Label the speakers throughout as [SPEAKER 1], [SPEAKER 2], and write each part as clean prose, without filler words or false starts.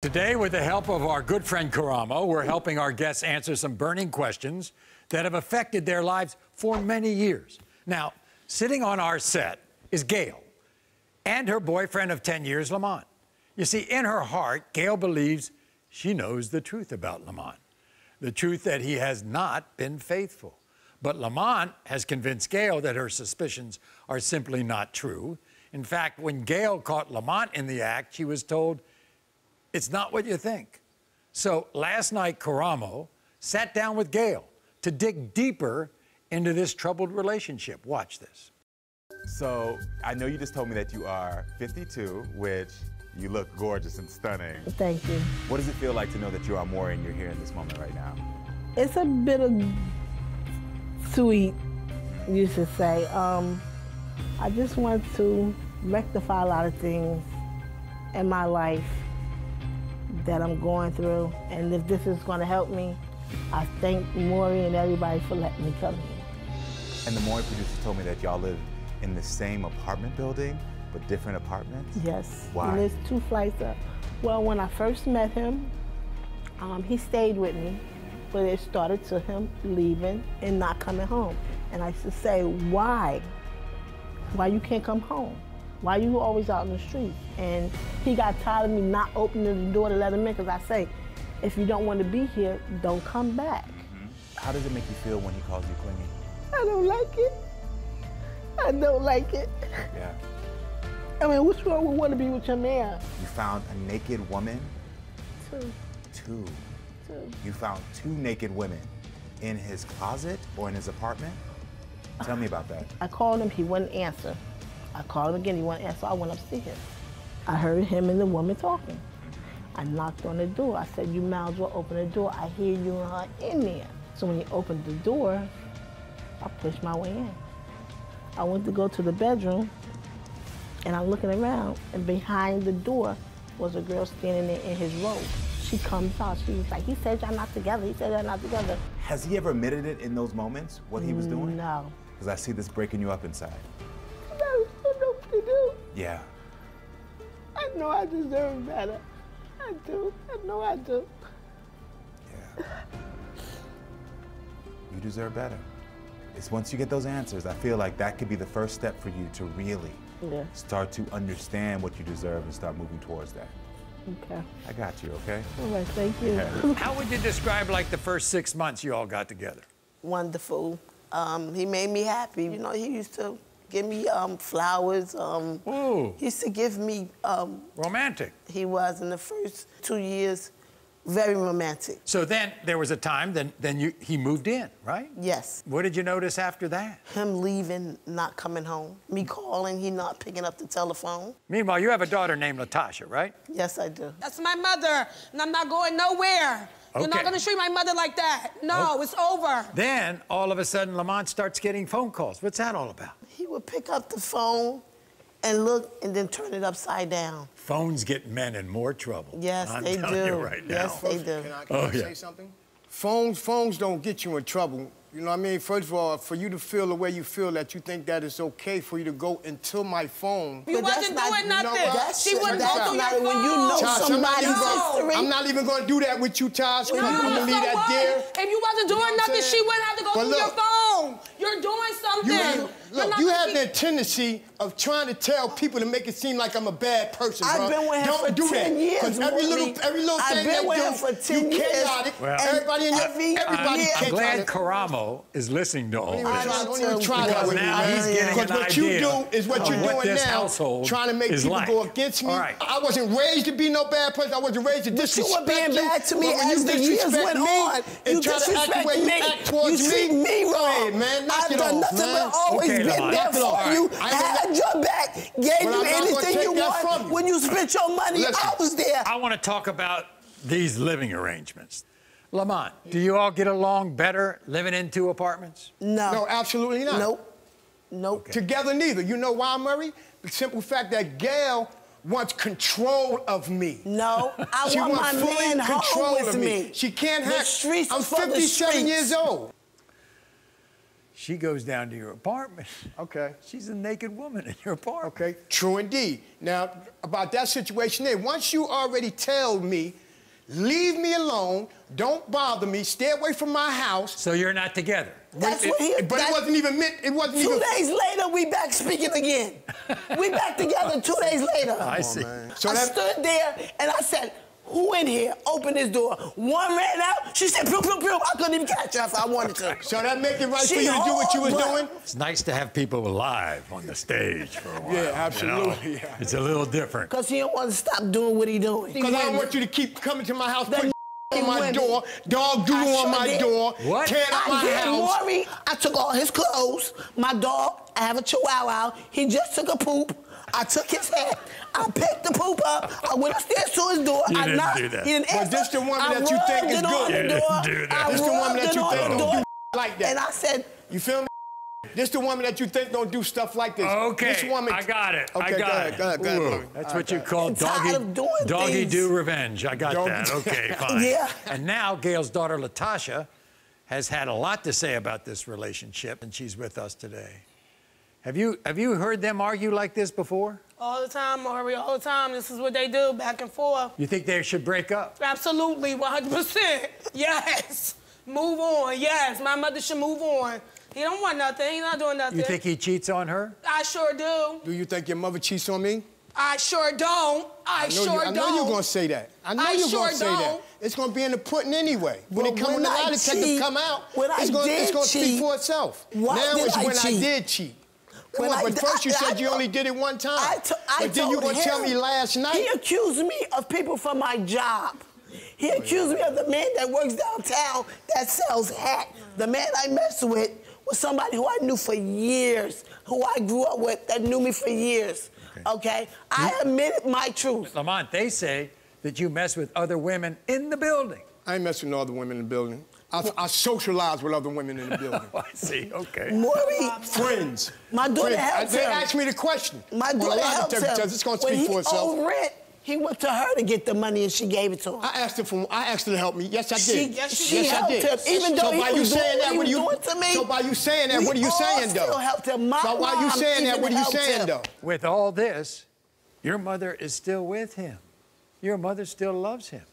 [SPEAKER 1] Today, with the help of our good friend Karamo, we're helping our guests answer some burning questions that have affected their lives for many years. Now, sitting on our set is Gail and her boyfriend of 10 years, Lamont. You see, in her heart, Gail believes she knows the truth about Lamont, the truth that he has not been faithful. But Lamont has convinced Gail that her suspicions are simply not true. In fact, when Gail caught Lamont in the act, she was told, "It's not what you think." So last night, Karamo sat down with Gail to dig deeper into this troubled relationship. Watch this.
[SPEAKER 2] So I know you just told me that you are 52, which you look gorgeous and stunning.
[SPEAKER 3] Thank you.
[SPEAKER 2] What does it feel like to know that you are Maury and you're here in this moment right now?
[SPEAKER 3] It's a bit of sweet, you should say. I just want to rectify a lot of things in my life that I'm going through, and if this is going to help me, I thank Maury and everybody for letting me come here.
[SPEAKER 2] And the Maury producer told me that y'all live in the same apartment building, but different apartments?
[SPEAKER 3] Yes.
[SPEAKER 2] Why?
[SPEAKER 3] He lives 2 flights up. Well, when I first met him, he stayed with me, but it started to him leaving and not coming home. And I used to say, why? Why you can't come home? Why you always out in the streets? And he got tired of me not opening the door to let him in, because I say, if you don't want to be here, don't come back.
[SPEAKER 2] How does it make you feel when he calls you clingy?
[SPEAKER 3] I don't like it. I don't like it.
[SPEAKER 2] Yeah.
[SPEAKER 3] I mean, what's wrong with want to be with your man?
[SPEAKER 2] You found a naked woman?
[SPEAKER 3] 2.
[SPEAKER 2] 2. You found 2 naked women in his closet or in his apartment? Tell me about that.
[SPEAKER 3] I called him, he wouldn't answer. I called him again, he wouldn't answer, so I went upstairs. I heard him and the woman talking. I knocked on the door. I said, you might as well open the door. I hear you and her in there. So when he opened the door, I pushed my way in. I went to go to the bedroom, and I'm looking around, and behind the door was a girl standing there in his robe. She comes out, she was like, he said y'all not together, he said y'all not together.
[SPEAKER 2] Has he ever admitted it in those moments, what he was doing?
[SPEAKER 3] No.
[SPEAKER 2] Because I see this breaking you up inside.
[SPEAKER 3] I don't know what to do.
[SPEAKER 2] Yeah.
[SPEAKER 3] I know I deserve better. I do. I know I do.
[SPEAKER 2] Yeah. You deserve better. It's once you get those answers, I feel like that could be the first step for you to really start to understand what you deserve and start moving towards that.
[SPEAKER 3] Okay.
[SPEAKER 2] I got you, okay?
[SPEAKER 3] All right, thank you.
[SPEAKER 2] Yeah.
[SPEAKER 1] How would you describe, like, the first 6 months you all got together?
[SPEAKER 4] Wonderful. He made me happy. You know, he used to give me flowers.
[SPEAKER 1] Ooh.
[SPEAKER 4] He used to give me...
[SPEAKER 1] romantic.
[SPEAKER 4] He was, in the first 2 years, very romantic.
[SPEAKER 1] So then there was a time, he moved in, right?
[SPEAKER 4] Yes.
[SPEAKER 1] What did you notice after that?
[SPEAKER 4] Him leaving, not coming home. Me calling, he not picking up the telephone.
[SPEAKER 1] Meanwhile, you have a daughter named Latasha, right?
[SPEAKER 4] Yes, I do.
[SPEAKER 5] That's my mother, and I'm not going nowhere.
[SPEAKER 1] Okay.
[SPEAKER 5] You're not gonna treat my mother like that. No, it's over.
[SPEAKER 1] Then, all of a sudden, Lamont starts getting phone calls. What's that all about?
[SPEAKER 4] He would pick up the phone and look and then turn it upside down.
[SPEAKER 1] Phones get men in more trouble.
[SPEAKER 4] Yes,
[SPEAKER 1] I'm
[SPEAKER 4] they
[SPEAKER 1] telling
[SPEAKER 4] do.
[SPEAKER 1] you right now.
[SPEAKER 4] Yes, they do.
[SPEAKER 6] Can I say something? Phones don't get you in trouble. You know what I mean? First of all, for you to feel the way you feel, that you think that it's okay for you to go into my phone.
[SPEAKER 5] You wasn't doing nothing. She wouldn't go through your phone.
[SPEAKER 4] When you know
[SPEAKER 6] Tosh,
[SPEAKER 4] somebody's history.
[SPEAKER 6] I'm not even going to do that with you, Tosh.
[SPEAKER 5] No,
[SPEAKER 6] I'm going to leave that there.
[SPEAKER 5] If you wasn't doing nothing, she wouldn't have to go through your phone. You're doing something.
[SPEAKER 6] Look, you have the tendency of trying to tell people to make it seem like I'm a bad person, bro.
[SPEAKER 4] I've been with him for 10 years.
[SPEAKER 6] Because every little thing that you chaotic. Everybody in your everybody
[SPEAKER 1] I'm glad Karamo is listening to all this.
[SPEAKER 6] Don't even try that with me,
[SPEAKER 1] now he's getting an
[SPEAKER 6] what you
[SPEAKER 1] idea
[SPEAKER 6] do is what you're doing
[SPEAKER 1] this
[SPEAKER 6] now,
[SPEAKER 1] household
[SPEAKER 6] trying to make
[SPEAKER 1] is
[SPEAKER 6] people
[SPEAKER 1] like.
[SPEAKER 6] go against me.
[SPEAKER 1] All right.
[SPEAKER 6] I wasn't raised to be no bad person. I wasn't raised to disrespect
[SPEAKER 4] you. were being bad to me as the years went on.
[SPEAKER 6] And try to act the way you act towards me.
[SPEAKER 4] You treat me wrong.
[SPEAKER 6] Go ahead, man. Knock
[SPEAKER 4] I've
[SPEAKER 6] it
[SPEAKER 4] done
[SPEAKER 6] off,
[SPEAKER 4] nothing
[SPEAKER 6] man.
[SPEAKER 4] but always
[SPEAKER 1] Okay,
[SPEAKER 4] been there for you, had your back, gave you anything you want. When you spent your money, I was there.
[SPEAKER 1] I want to talk about these living arrangements. Lamont, do you all get along better living in 2 apartments?
[SPEAKER 4] No.
[SPEAKER 6] No, absolutely not.
[SPEAKER 4] Nope.
[SPEAKER 1] Okay.
[SPEAKER 6] Together neither. You know why, Maury? The simple fact that Gail wants control of me.
[SPEAKER 4] No, I want my man home with me.
[SPEAKER 6] She can't have...
[SPEAKER 4] The streets
[SPEAKER 6] I'm
[SPEAKER 4] for the
[SPEAKER 6] 57
[SPEAKER 4] streets.
[SPEAKER 6] years old.
[SPEAKER 1] She goes down to your apartment.
[SPEAKER 6] Okay.
[SPEAKER 1] She's a naked woman in your apartment.
[SPEAKER 6] Okay, true indeed. Now, about that situation there, once you already tell me, leave me alone, don't bother me, stay away from my house.
[SPEAKER 1] So you're not together?
[SPEAKER 3] That's what he...
[SPEAKER 6] But it wasn't even meant, it wasn't
[SPEAKER 3] 2
[SPEAKER 6] even...
[SPEAKER 3] days later, we back speaking again. We back together 2 days later.
[SPEAKER 1] I see.
[SPEAKER 6] So
[SPEAKER 3] I stood there and I said, who in here? Open this door. One ran out. She said, pew, pew, pew. I couldn't even catch her if I wanted to.
[SPEAKER 6] So that make it right for you to do what you was doing?
[SPEAKER 1] It's nice to have people live on the stage for a while.
[SPEAKER 6] Yeah, absolutely.
[SPEAKER 1] You know?
[SPEAKER 6] Yeah.
[SPEAKER 1] It's a little different.
[SPEAKER 3] Because he don't want to stop doing what he doing.
[SPEAKER 6] Because I don't want you to keep coming to my house, putting on my
[SPEAKER 3] women.
[SPEAKER 6] door, dog doodle on my door,
[SPEAKER 1] What?
[SPEAKER 6] tearing up my house.
[SPEAKER 3] Maury, I took all his clothes. My dog, I have a chihuahua. He just took a poop. I took his hat. I picked the poop up. I went upstairs to his door.
[SPEAKER 1] You
[SPEAKER 3] I
[SPEAKER 1] didn't
[SPEAKER 3] knocked.
[SPEAKER 1] do that.
[SPEAKER 3] He didn't
[SPEAKER 6] But
[SPEAKER 3] answer.
[SPEAKER 6] this the woman
[SPEAKER 3] I
[SPEAKER 6] that you think
[SPEAKER 3] rubbed
[SPEAKER 6] is
[SPEAKER 3] it on
[SPEAKER 6] good.
[SPEAKER 3] the
[SPEAKER 1] You
[SPEAKER 3] door.
[SPEAKER 1] didn't do that.
[SPEAKER 3] I
[SPEAKER 6] This the woman
[SPEAKER 3] rubbed
[SPEAKER 6] that
[SPEAKER 3] it
[SPEAKER 6] you
[SPEAKER 3] on
[SPEAKER 6] think
[SPEAKER 3] the
[SPEAKER 6] don't
[SPEAKER 3] door.
[SPEAKER 6] do like that.
[SPEAKER 3] And I said,
[SPEAKER 6] You feel me? This the woman that you think don't do stuff like this.
[SPEAKER 1] Okay,
[SPEAKER 6] This woman...
[SPEAKER 1] I got it.
[SPEAKER 6] Okay,
[SPEAKER 1] I got it.
[SPEAKER 6] Go ahead,
[SPEAKER 1] Ooh,
[SPEAKER 6] Maury.
[SPEAKER 1] that's what you call
[SPEAKER 3] I'm tired of doing
[SPEAKER 1] doggy
[SPEAKER 3] things.
[SPEAKER 1] do revenge. I got
[SPEAKER 6] Doggy
[SPEAKER 1] that.
[SPEAKER 6] do-
[SPEAKER 1] Okay, fine.
[SPEAKER 3] Yeah.
[SPEAKER 1] And now Gail's daughter, Latasha, has had a lot to say about this relationship, and she's with us today. Have you heard them argue like this before?
[SPEAKER 5] All the time, Maury, all the time. This is what they do, back and forth.
[SPEAKER 1] You think they should break up?
[SPEAKER 5] Absolutely, 100%. Yes. Move on, yes. My mother should move on. He don't want nothing. He's not doing nothing.
[SPEAKER 1] You think he cheats on her?
[SPEAKER 5] I sure do.
[SPEAKER 6] Do you think your mother cheats on me?
[SPEAKER 5] I sure don't. I sure don't.
[SPEAKER 6] I know you're going to say that. I know you're going to say that. It's going to be in the pudding anyway. When
[SPEAKER 3] Well,
[SPEAKER 6] it comes, when the lie detector come out, it's going to speak for itself.
[SPEAKER 3] Why
[SPEAKER 6] now
[SPEAKER 3] did
[SPEAKER 6] it's
[SPEAKER 3] I
[SPEAKER 6] when
[SPEAKER 3] cheat?
[SPEAKER 6] I did cheat. Come on, but first you said you only did it one time. But then you going to tell me last night.
[SPEAKER 3] He accused me of people from my job. He accused me of the man that works downtown that sells hats. The man I messed with was somebody who I knew for years, who I grew up with, that knew me for years. Okay? I admitted my truth.
[SPEAKER 1] Lamont, they say that you mess with other women in the building.
[SPEAKER 6] I ain't messing with other women in the building. I socialize with other women in the building.
[SPEAKER 1] I see, okay.
[SPEAKER 3] Maury,
[SPEAKER 6] Friends.
[SPEAKER 3] my daughter helped
[SPEAKER 6] They
[SPEAKER 3] him.
[SPEAKER 6] asked me the question.
[SPEAKER 3] My daughter helped him.
[SPEAKER 6] It's going to
[SPEAKER 3] When
[SPEAKER 6] speak
[SPEAKER 3] he
[SPEAKER 6] for itself.
[SPEAKER 3] owed rent, he went to her to get the money and she gave it to him.
[SPEAKER 6] I asked her to help me. Yes, I did.
[SPEAKER 3] She helped him, even though he was doing what he was doing to me.
[SPEAKER 6] So by you saying that, what are you saying, though?
[SPEAKER 3] Still helped him. My
[SPEAKER 6] so why you saying that? What are you saying, though?
[SPEAKER 1] With all this, your mother is still with him. Your mother still loves him.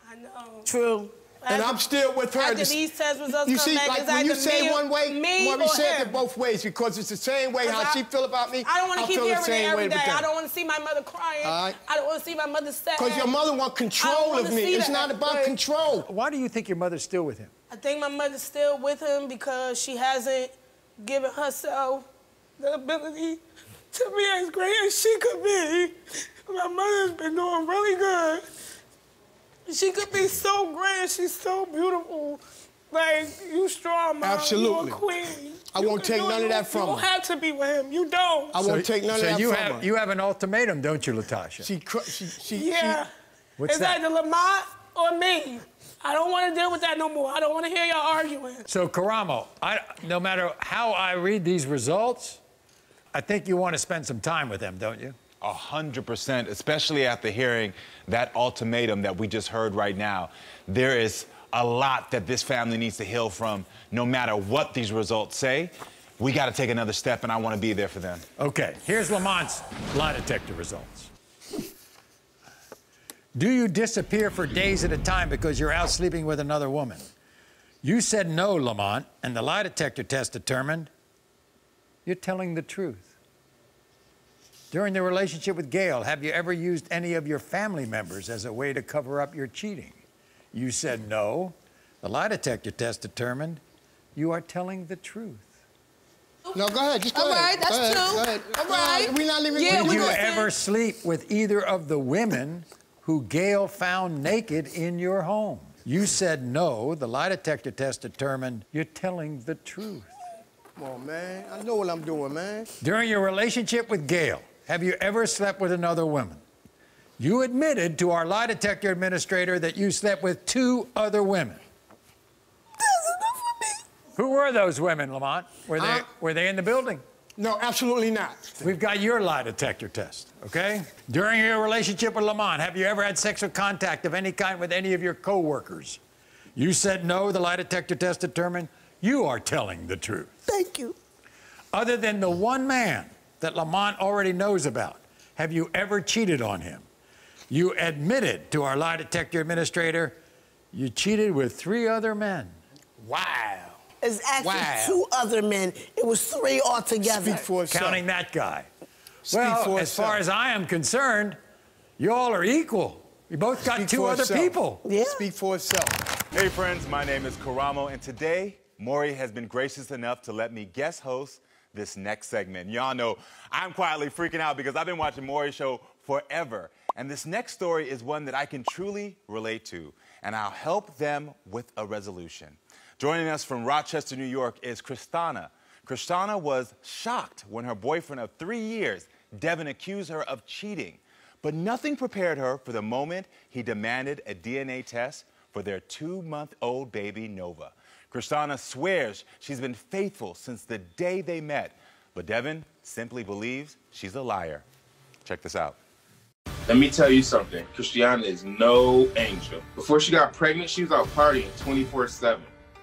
[SPEAKER 5] I know.
[SPEAKER 3] True.
[SPEAKER 6] And I'm still with her.
[SPEAKER 5] After these test results
[SPEAKER 6] you
[SPEAKER 5] come
[SPEAKER 6] see,
[SPEAKER 5] back,
[SPEAKER 6] like
[SPEAKER 5] it's
[SPEAKER 6] when you
[SPEAKER 5] either
[SPEAKER 6] say
[SPEAKER 5] me
[SPEAKER 6] one way, Maury said
[SPEAKER 5] him.
[SPEAKER 6] it both ways because it's the same way how she feel about me.
[SPEAKER 5] I don't want to keep
[SPEAKER 6] feel the
[SPEAKER 5] hearing it
[SPEAKER 6] same way
[SPEAKER 5] every day.
[SPEAKER 6] with them.
[SPEAKER 5] I don't want to see my mother crying.
[SPEAKER 6] All right.
[SPEAKER 5] I don't want to see my mother sad.
[SPEAKER 6] Because your mother want control of me. It's not about control.
[SPEAKER 1] Why do you think your mother's still with him?
[SPEAKER 5] I think my mother's still with him because she hasn't given herself the ability to be as great as she could be. My mother's been doing really good. She could be so great. She's so beautiful. Like, you strong, Mom.
[SPEAKER 6] Absolutely.
[SPEAKER 5] You're a queen.
[SPEAKER 6] I won't take none of that from her.
[SPEAKER 5] You don't have to be with him. You don't.
[SPEAKER 6] I won't take none of that from her.
[SPEAKER 1] You have an ultimatum, don't you, Latasha?
[SPEAKER 5] Yeah.
[SPEAKER 1] What's
[SPEAKER 5] Is
[SPEAKER 1] that?
[SPEAKER 5] that the Lamont or me? I don't want to deal with that no more. I don't want to hear y'all arguing.
[SPEAKER 1] So, Karamo, no matter how I read these results, I think you want to spend some time with them, don't you?
[SPEAKER 2] 100%, especially after hearing that ultimatum that we just heard right now. There is a lot that this family needs to heal from, no matter what these results say. We got to take another step, and I want to be there for them.
[SPEAKER 1] Okay, here's Lamont's lie detector results. Do you disappear for days at a time because you're out sleeping with another woman? You said no, Lamont, and the lie detector test determined you're telling the truth. During the relationship with Gail, have you ever used any of your family members as a way to cover up your cheating? You said no. The lie detector test determined you are telling the truth.
[SPEAKER 6] No, go ahead. Just go
[SPEAKER 5] All
[SPEAKER 6] ahead.
[SPEAKER 5] right, that's
[SPEAKER 6] go
[SPEAKER 5] true.
[SPEAKER 6] Ahead.
[SPEAKER 5] All right.
[SPEAKER 6] We're not leaving.
[SPEAKER 5] Yeah,
[SPEAKER 1] Did you ever sleep with either of the women who Gail found naked in your home? You said no. The lie detector test determined you're telling the truth.
[SPEAKER 6] Come on, man. I know what I'm doing, man.
[SPEAKER 1] During your relationship with Gail, have you ever slept with another woman? You admitted to our lie detector administrator that you slept with 2 other women.
[SPEAKER 3] That's enough for me.
[SPEAKER 1] Who were those women, Lamont? Were they in the building?
[SPEAKER 6] No, absolutely not.
[SPEAKER 1] We've got your lie detector test, okay? During your relationship with Lamont, have you ever had sexual contact of any kind with any of your coworkers? You said no. The lie detector test determined you are telling the truth.
[SPEAKER 4] Thank you.
[SPEAKER 1] Other than the one man that Lamont already knows about, have you ever cheated on him? You admitted to our lie detector administrator you cheated with 3 other men. Wow.
[SPEAKER 4] It's actually 2 other men. It was 3 altogether.
[SPEAKER 6] Speak for itself.
[SPEAKER 1] Counting that guy.
[SPEAKER 6] Speak
[SPEAKER 1] well,
[SPEAKER 6] for
[SPEAKER 1] as far as I am concerned, you all are equal. You both got
[SPEAKER 6] Speak
[SPEAKER 1] 2
[SPEAKER 6] for
[SPEAKER 1] other
[SPEAKER 6] itself.
[SPEAKER 1] people.
[SPEAKER 4] Yeah.
[SPEAKER 6] Speak for itself.
[SPEAKER 2] Hey friends, my name is Karamo, and today, Maury has been gracious enough to let me guest host this next segment. Y'all know I'm quietly freaking out because I've been watching Maury's show forever. And this next story is one that I can truly relate to, and I'll help them with a resolution. Joining us from Rochester, New York is Christina. Christina was shocked when her boyfriend of 3 years, Devin, accused her of cheating. But nothing prepared her for the moment he demanded a DNA test for their 2-month-old baby, Nova. Christina swears she's been faithful since the day they met, but Devin simply believes she's a liar. Check this out.
[SPEAKER 7] Let me tell you something. Christina is no angel. Before she got pregnant, she was out partying 24/7.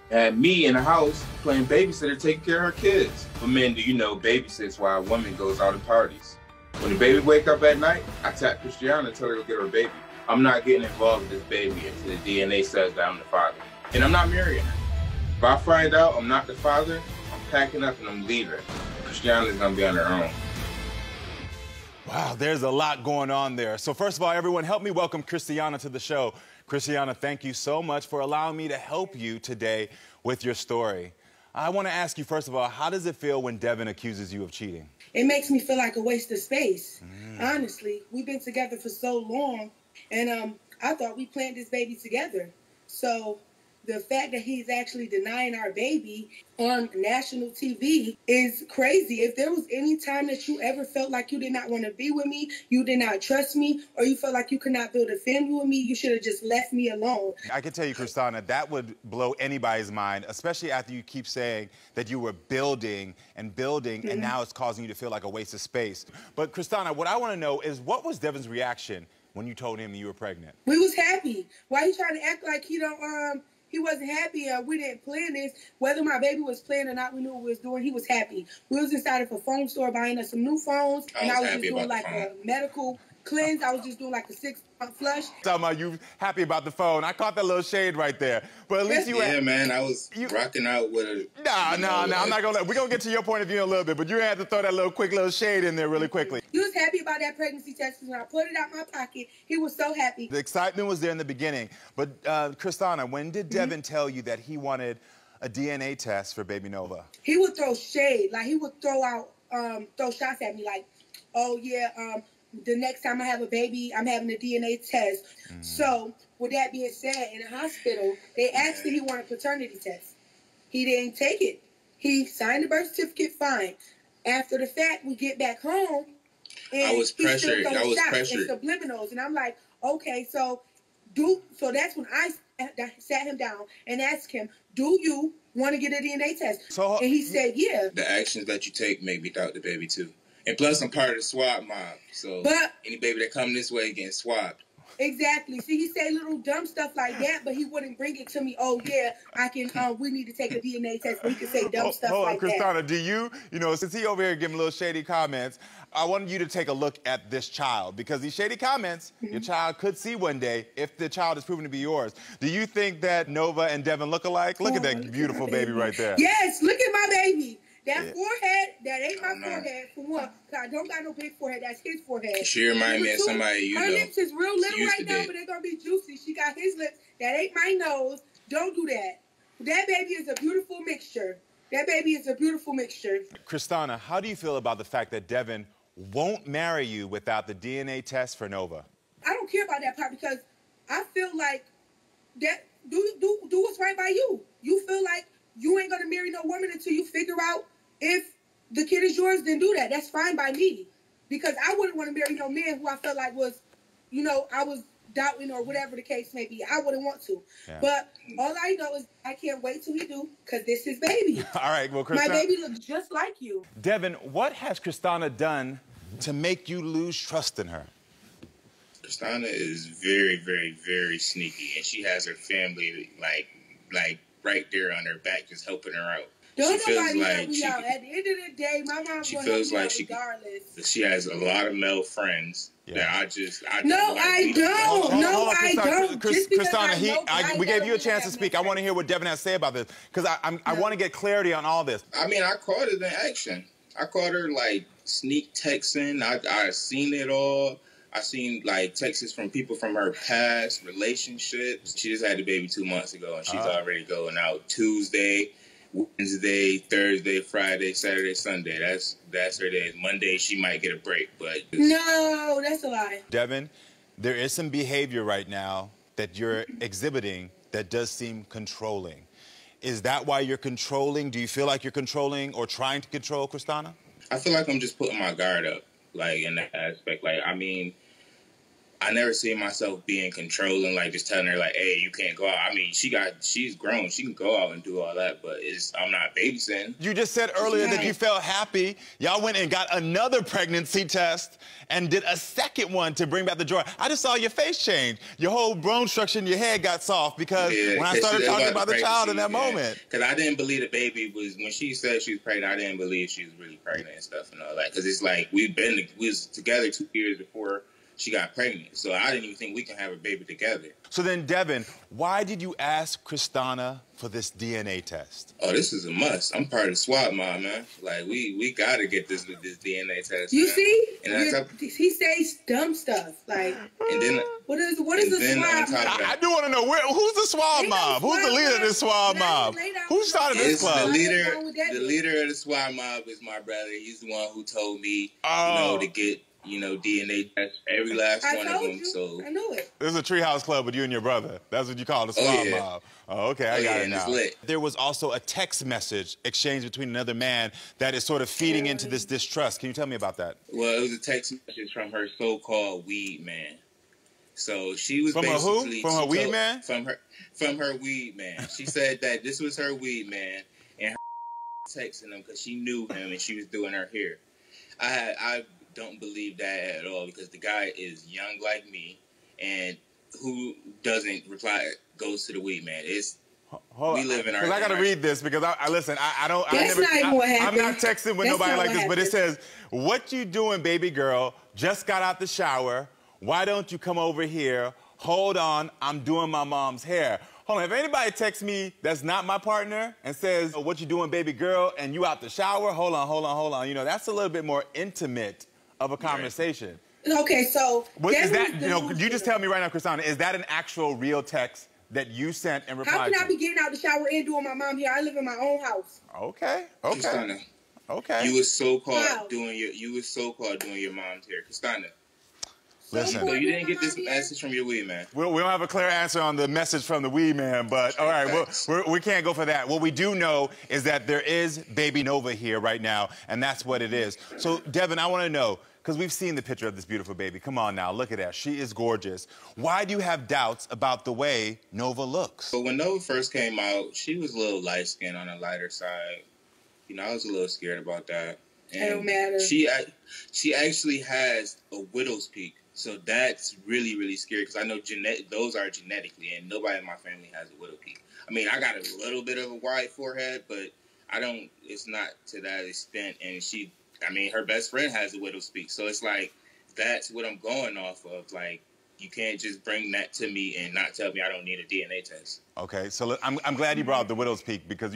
[SPEAKER 7] Had me in the house playing babysitter, taking care of her kids. But men, do you know babysits while a woman goes out and parties? When the baby wake up at night, I tap Christina and tell her to get her baby. I'm not getting involved with this baby until the DNA says that I'm the father. And I'm not marrying her. If I find out I'm not the father, I'm packing up and I'm leaving. Christina is gonna be on her own.
[SPEAKER 2] Wow, there's a lot going on there. So first of all, everyone, help me welcome Christina to the show. Christina, thank you so much for allowing me to help you today with your story. I want to ask you, first of all, how does it feel when Devin accuses you of cheating?
[SPEAKER 5] It makes me feel like a waste of space. Honestly, we've been together for so long, and I thought we planned this baby together. So the fact that he's actually denying our baby on national TV is crazy. If there was any time that you ever felt like you did not want to be with me, you did not trust me, or you felt like you could not build a family with me, you should have just left me alone.
[SPEAKER 2] I can tell you, Christina, that would blow anybody's mind, especially after you keep saying that you were building and building, and now it's causing you to feel like a waste of space. But Christina, what I want to know is, what was Devin's reaction when you told him you were pregnant?
[SPEAKER 5] We was happy. Why you trying to act like he wasn't happy? We didn't plan this. Whether my baby was planned or not, we knew what we was doing. He was happy. We was inside of a phone store buying us some new phones, and I was just doing like a medical cleanse. I was just doing like a 6-month flush.
[SPEAKER 2] Talking about you happy about the phone. I caught that little shade right there. But at least you
[SPEAKER 7] Yeah, man, I was rocking out with a...
[SPEAKER 2] No, I'm not gonna... We're gonna get to your point of view in a little bit, but you had to throw that quick little shade in there really quickly.
[SPEAKER 5] He was happy about that pregnancy test, because when I put it out my pocket, he was so happy.
[SPEAKER 2] The excitement was there in the beginning. But Christina, when did Devin tell you that he wanted a DNA test for baby Nova?
[SPEAKER 5] He would throw shade. Like, he would throw shots at me like, oh, yeah, the next time I have a baby, I'm having a DNA test. So, with that being said, in the hospital, they asked if he wanted a paternity test. He didn't take it. He signed the birth certificate, fine. After the fact, we get back home, and
[SPEAKER 7] I was pressured.
[SPEAKER 5] I was pressured. And subliminals, and I'm like, okay, so that's when I sat him down and asked him, do you want to get a DNA test? And he said, yeah.
[SPEAKER 7] The actions that you take make me doubt the baby too. And plus, I'm part of the swab mob, so any baby that come this way getting swabbed.
[SPEAKER 5] Exactly. See, he say little dumb stuff like that, but he wouldn't bring it to me. Oh yeah, I can. We need to take a DNA test. But he could say dumb stuff like
[SPEAKER 2] Christina,
[SPEAKER 5] that.
[SPEAKER 2] do you know, since he over here giving little shady comments, I wanted you to take a look at this child, because these shady comments, your child could see one day if the child is proven to be yours. Do you think that Nova and Devin look alike? Look at that beautiful baby right there.
[SPEAKER 5] Yes, look at my baby. That forehead, that ain't my forehead, for one. Cause I don't got no big forehead. That's his forehead.
[SPEAKER 7] She remind me of somebody you know.
[SPEAKER 5] Her lips is real little right now, but they're going to be juicy. She got his lips. That ain't my nose. Don't do that. That baby is a beautiful mixture. That baby is a beautiful mixture.
[SPEAKER 2] Christina, how do you feel about the fact that Devin won't marry you without the DNA test for Nova?
[SPEAKER 5] I don't care about that part, because I feel like that do what's right by you. You feel like you ain't going to marry no woman until you figure out if the kid is yours, then do that. That's fine by me. Because I wouldn't want to marry no man who I felt like was, I was doubting or whatever the case may be. I wouldn't want to. Yeah. But all I know is I can't wait till he do, because this is baby.
[SPEAKER 2] All right, well, Christina.
[SPEAKER 5] My baby looks just like you.
[SPEAKER 2] Devin, what has Christina done to make you lose trust in her?
[SPEAKER 7] Christina is very, very, very sneaky, and she has her family, like right there on her back, just helping her out.
[SPEAKER 5] Don't
[SPEAKER 7] she feels
[SPEAKER 5] nobody
[SPEAKER 7] like
[SPEAKER 5] help me out. At the end of the day, my mom's gonna help me out regardless.
[SPEAKER 7] She has a lot of male friends that I don't.
[SPEAKER 5] No, I don't.
[SPEAKER 2] Christina, we gave you a chance to speak. I want to hear what Devin has to say about this because I want to get clarity on all this.
[SPEAKER 7] I mean, I caught it in action. I caught her like sneak texting. I seen it all. I seen like texts from people from her past relationships. She just had the baby 2 months ago, and she's already going out Tuesday, Wednesday, Thursday, Friday, Saturday, Sunday. That's her day. Monday she might get a break, but
[SPEAKER 5] no, that's a lie.
[SPEAKER 2] Devin, there is some behavior right now that you're exhibiting that does seem controlling. Is that why you're controlling? Do you feel like you're controlling or trying to control Christina?
[SPEAKER 7] I feel like I'm just putting my guard up, like in that aspect. Like, I mean, I never see myself being controlling, like just telling her like, hey, you can't go out. I mean, she's grown. She can go out and do all that, but I'm not babysitting.
[SPEAKER 2] You just said earlier that you felt happy. Y'all went and got another pregnancy test and did a second one to bring back the joy. I just saw your face change. Your whole bone structure in your head got soft because when I started talking about the child in that moment.
[SPEAKER 7] Because I didn't believe the baby was, when she said she was pregnant, I didn't believe she was really pregnant and stuff and all that. Because it's like, we was together 2 years before she got pregnant, so I didn't even think we can have a baby together.
[SPEAKER 2] So then, Devin, why did you ask Christina for this DNA test?
[SPEAKER 7] Oh, this is a must. I'm part of the SWAT mob, man. Like, we gotta get this DNA test.
[SPEAKER 5] You
[SPEAKER 7] man.
[SPEAKER 5] see?
[SPEAKER 7] And
[SPEAKER 5] he says dumb stuff. Like,
[SPEAKER 7] and then
[SPEAKER 5] what is the SWAT mob?
[SPEAKER 2] I do want to know, who's the SWAT mob? Who's the leader of the SWAT mob? Who started this club?
[SPEAKER 7] The leader of the SWAT mob is my brother. He's the one who told me, to get DNA tests, every last one of them. So
[SPEAKER 5] I know it.
[SPEAKER 2] This is a treehouse club with you and your brother. That's what you call the SWAT mob. Oh, okay, I got it now.
[SPEAKER 7] It's lit.
[SPEAKER 2] There was also a text message exchanged between another man that is sort of feeding into this distrust. Can you tell me about that?
[SPEAKER 7] Well, it was a text message from her so-called weed man. So she was
[SPEAKER 2] from
[SPEAKER 7] basically...
[SPEAKER 2] From her weed man?
[SPEAKER 7] From her weed man. She said that this was her weed man, and her texting him because she knew him and she was doing her hair. I don't believe that at all because the guy is young like me, and who doesn't reply goes to the weed man. We live in our...
[SPEAKER 2] Because I got to read this because listen, I'm not texting with nobody like this, but it says, what you doing, baby girl? Just got out the shower. Why don't you come over here? Hold on, I'm doing my mom's hair. Hold on, if anybody texts me that's not my partner and says, what you doing, baby girl, and you out the shower, hold on. You know, that's a little bit more intimate of a conversation.
[SPEAKER 5] Okay, so...
[SPEAKER 2] Is that, you just tell me right now, Christina, is that an actual real text that you sent and replied to?
[SPEAKER 5] How can I be getting out the shower and doing my mom here? I live in my own house.
[SPEAKER 2] Okay.
[SPEAKER 7] Christina, you was so-called doing your mom's hair. Christina.
[SPEAKER 2] Listen.
[SPEAKER 7] So you didn't get this message from your weed man.
[SPEAKER 2] We don't have a clear answer on the message from the weed man, but all right, we can't go for that. What we do know is that there is baby Nova here right now, and that's what it is. So, Devin, I want to know, because we've seen the picture of this beautiful baby. Come on now, look at that. She is gorgeous. Why do you have doubts about the way Nova looks?
[SPEAKER 7] So when Nova first came out, she was a little light-skinned on the lighter side. I was a little scared about that. And
[SPEAKER 5] it don't matter.
[SPEAKER 7] She actually has a widow's peak. So that's really, really scary because I know those are genetically, and nobody in my family has a widow peak. I mean, I got a little bit of a wide forehead, but it's not to that extent. And her best friend has a widow's peak. So it's like, that's what I'm going off of. Like, you can't just bring that to me and not tell me I don't need a DNA test. Okay, so I'm glad you brought up the widow's peak because,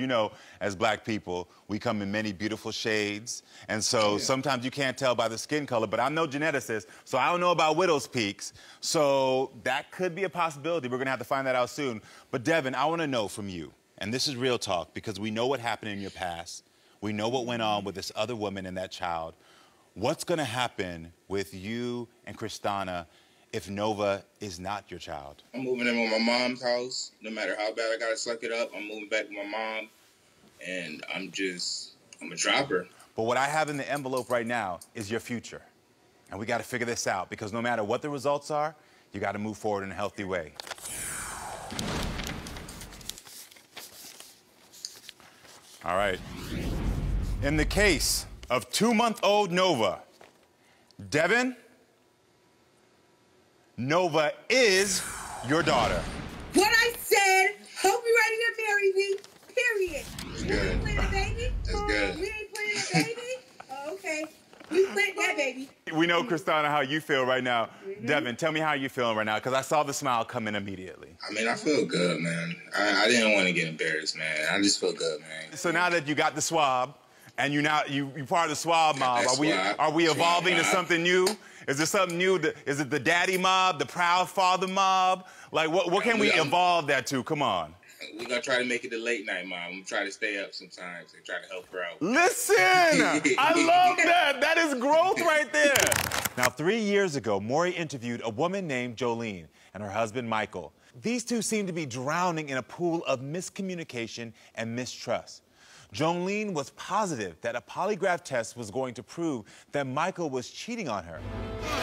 [SPEAKER 7] as black people, we come in many beautiful shades. And so sometimes you can't tell by the skin color, but I'm no geneticist, so I don't know about widow's peaks. So that could be a possibility. We're going to have to find that out soon. But, Devin, I want to know from you, and this is real talk because we know what happened in your past. We know what went on with this other woman and that child. What's going to happen with you and Christina if Nova is not your child? I'm moving in with my mom's house. No matter how bad I gotta suck it up, I'm moving back with my mom, and I'm a dropper. But what I have in the envelope right now is your future. And we gotta figure this out, because no matter what the results are, you gotta move forward in a healthy way. All right. In the case of 2-month-old Nova, Devin, Nova is your daughter.
[SPEAKER 5] What I said, hope you're ready to marry
[SPEAKER 8] baby, period.
[SPEAKER 7] That's
[SPEAKER 8] We
[SPEAKER 7] good.
[SPEAKER 8] ain't playing a baby?
[SPEAKER 7] That's good.
[SPEAKER 8] We ain't playing a baby? Oh, okay. We played that baby.
[SPEAKER 2] We know, Christina, how you feel right now. Devin, tell me how you feeling right now, because I saw the smile come in immediately.
[SPEAKER 7] I mean, I feel good, man. I didn't want to get embarrassed, man. I just feel good, man.
[SPEAKER 2] So now that you got the swab, and you part of the swab mob, are we evolving to something new? Is there something new? Is it the daddy mob, the proud father mob? Like, what can we evolve that to? Come on.
[SPEAKER 7] We're going to try to make it the late night mom. I'm going to try to stay up sometimes and try to help her out.
[SPEAKER 2] Listen! I love that. That is growth right there. Now, 3 years ago, Maury interviewed a woman named Jolene and her husband, Michael. These two seemed to be drowning in a pool of miscommunication and mistrust. Jolene was positive that a polygraph test was going to prove that Michael was cheating on her.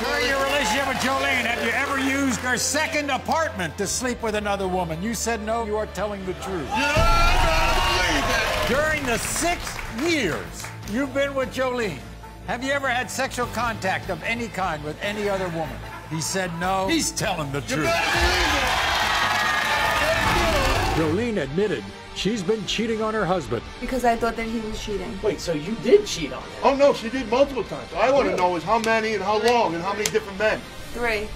[SPEAKER 1] During your relationship with Jolene, have you ever used your second apartment to sleep with another woman? You said no. You are telling the truth.
[SPEAKER 9] Yeah, I believe that.
[SPEAKER 1] During the 6 years you've been with Jolene, have you ever had sexual contact of any kind with any other woman? He said no. He's telling the truth. Jolene admitted she's been cheating on her husband.
[SPEAKER 10] Because I thought that he was cheating.
[SPEAKER 11] Wait, so you did cheat on him?
[SPEAKER 9] Oh, no, she did multiple times. I want to know is how many and how long and how many different men.
[SPEAKER 10] 3.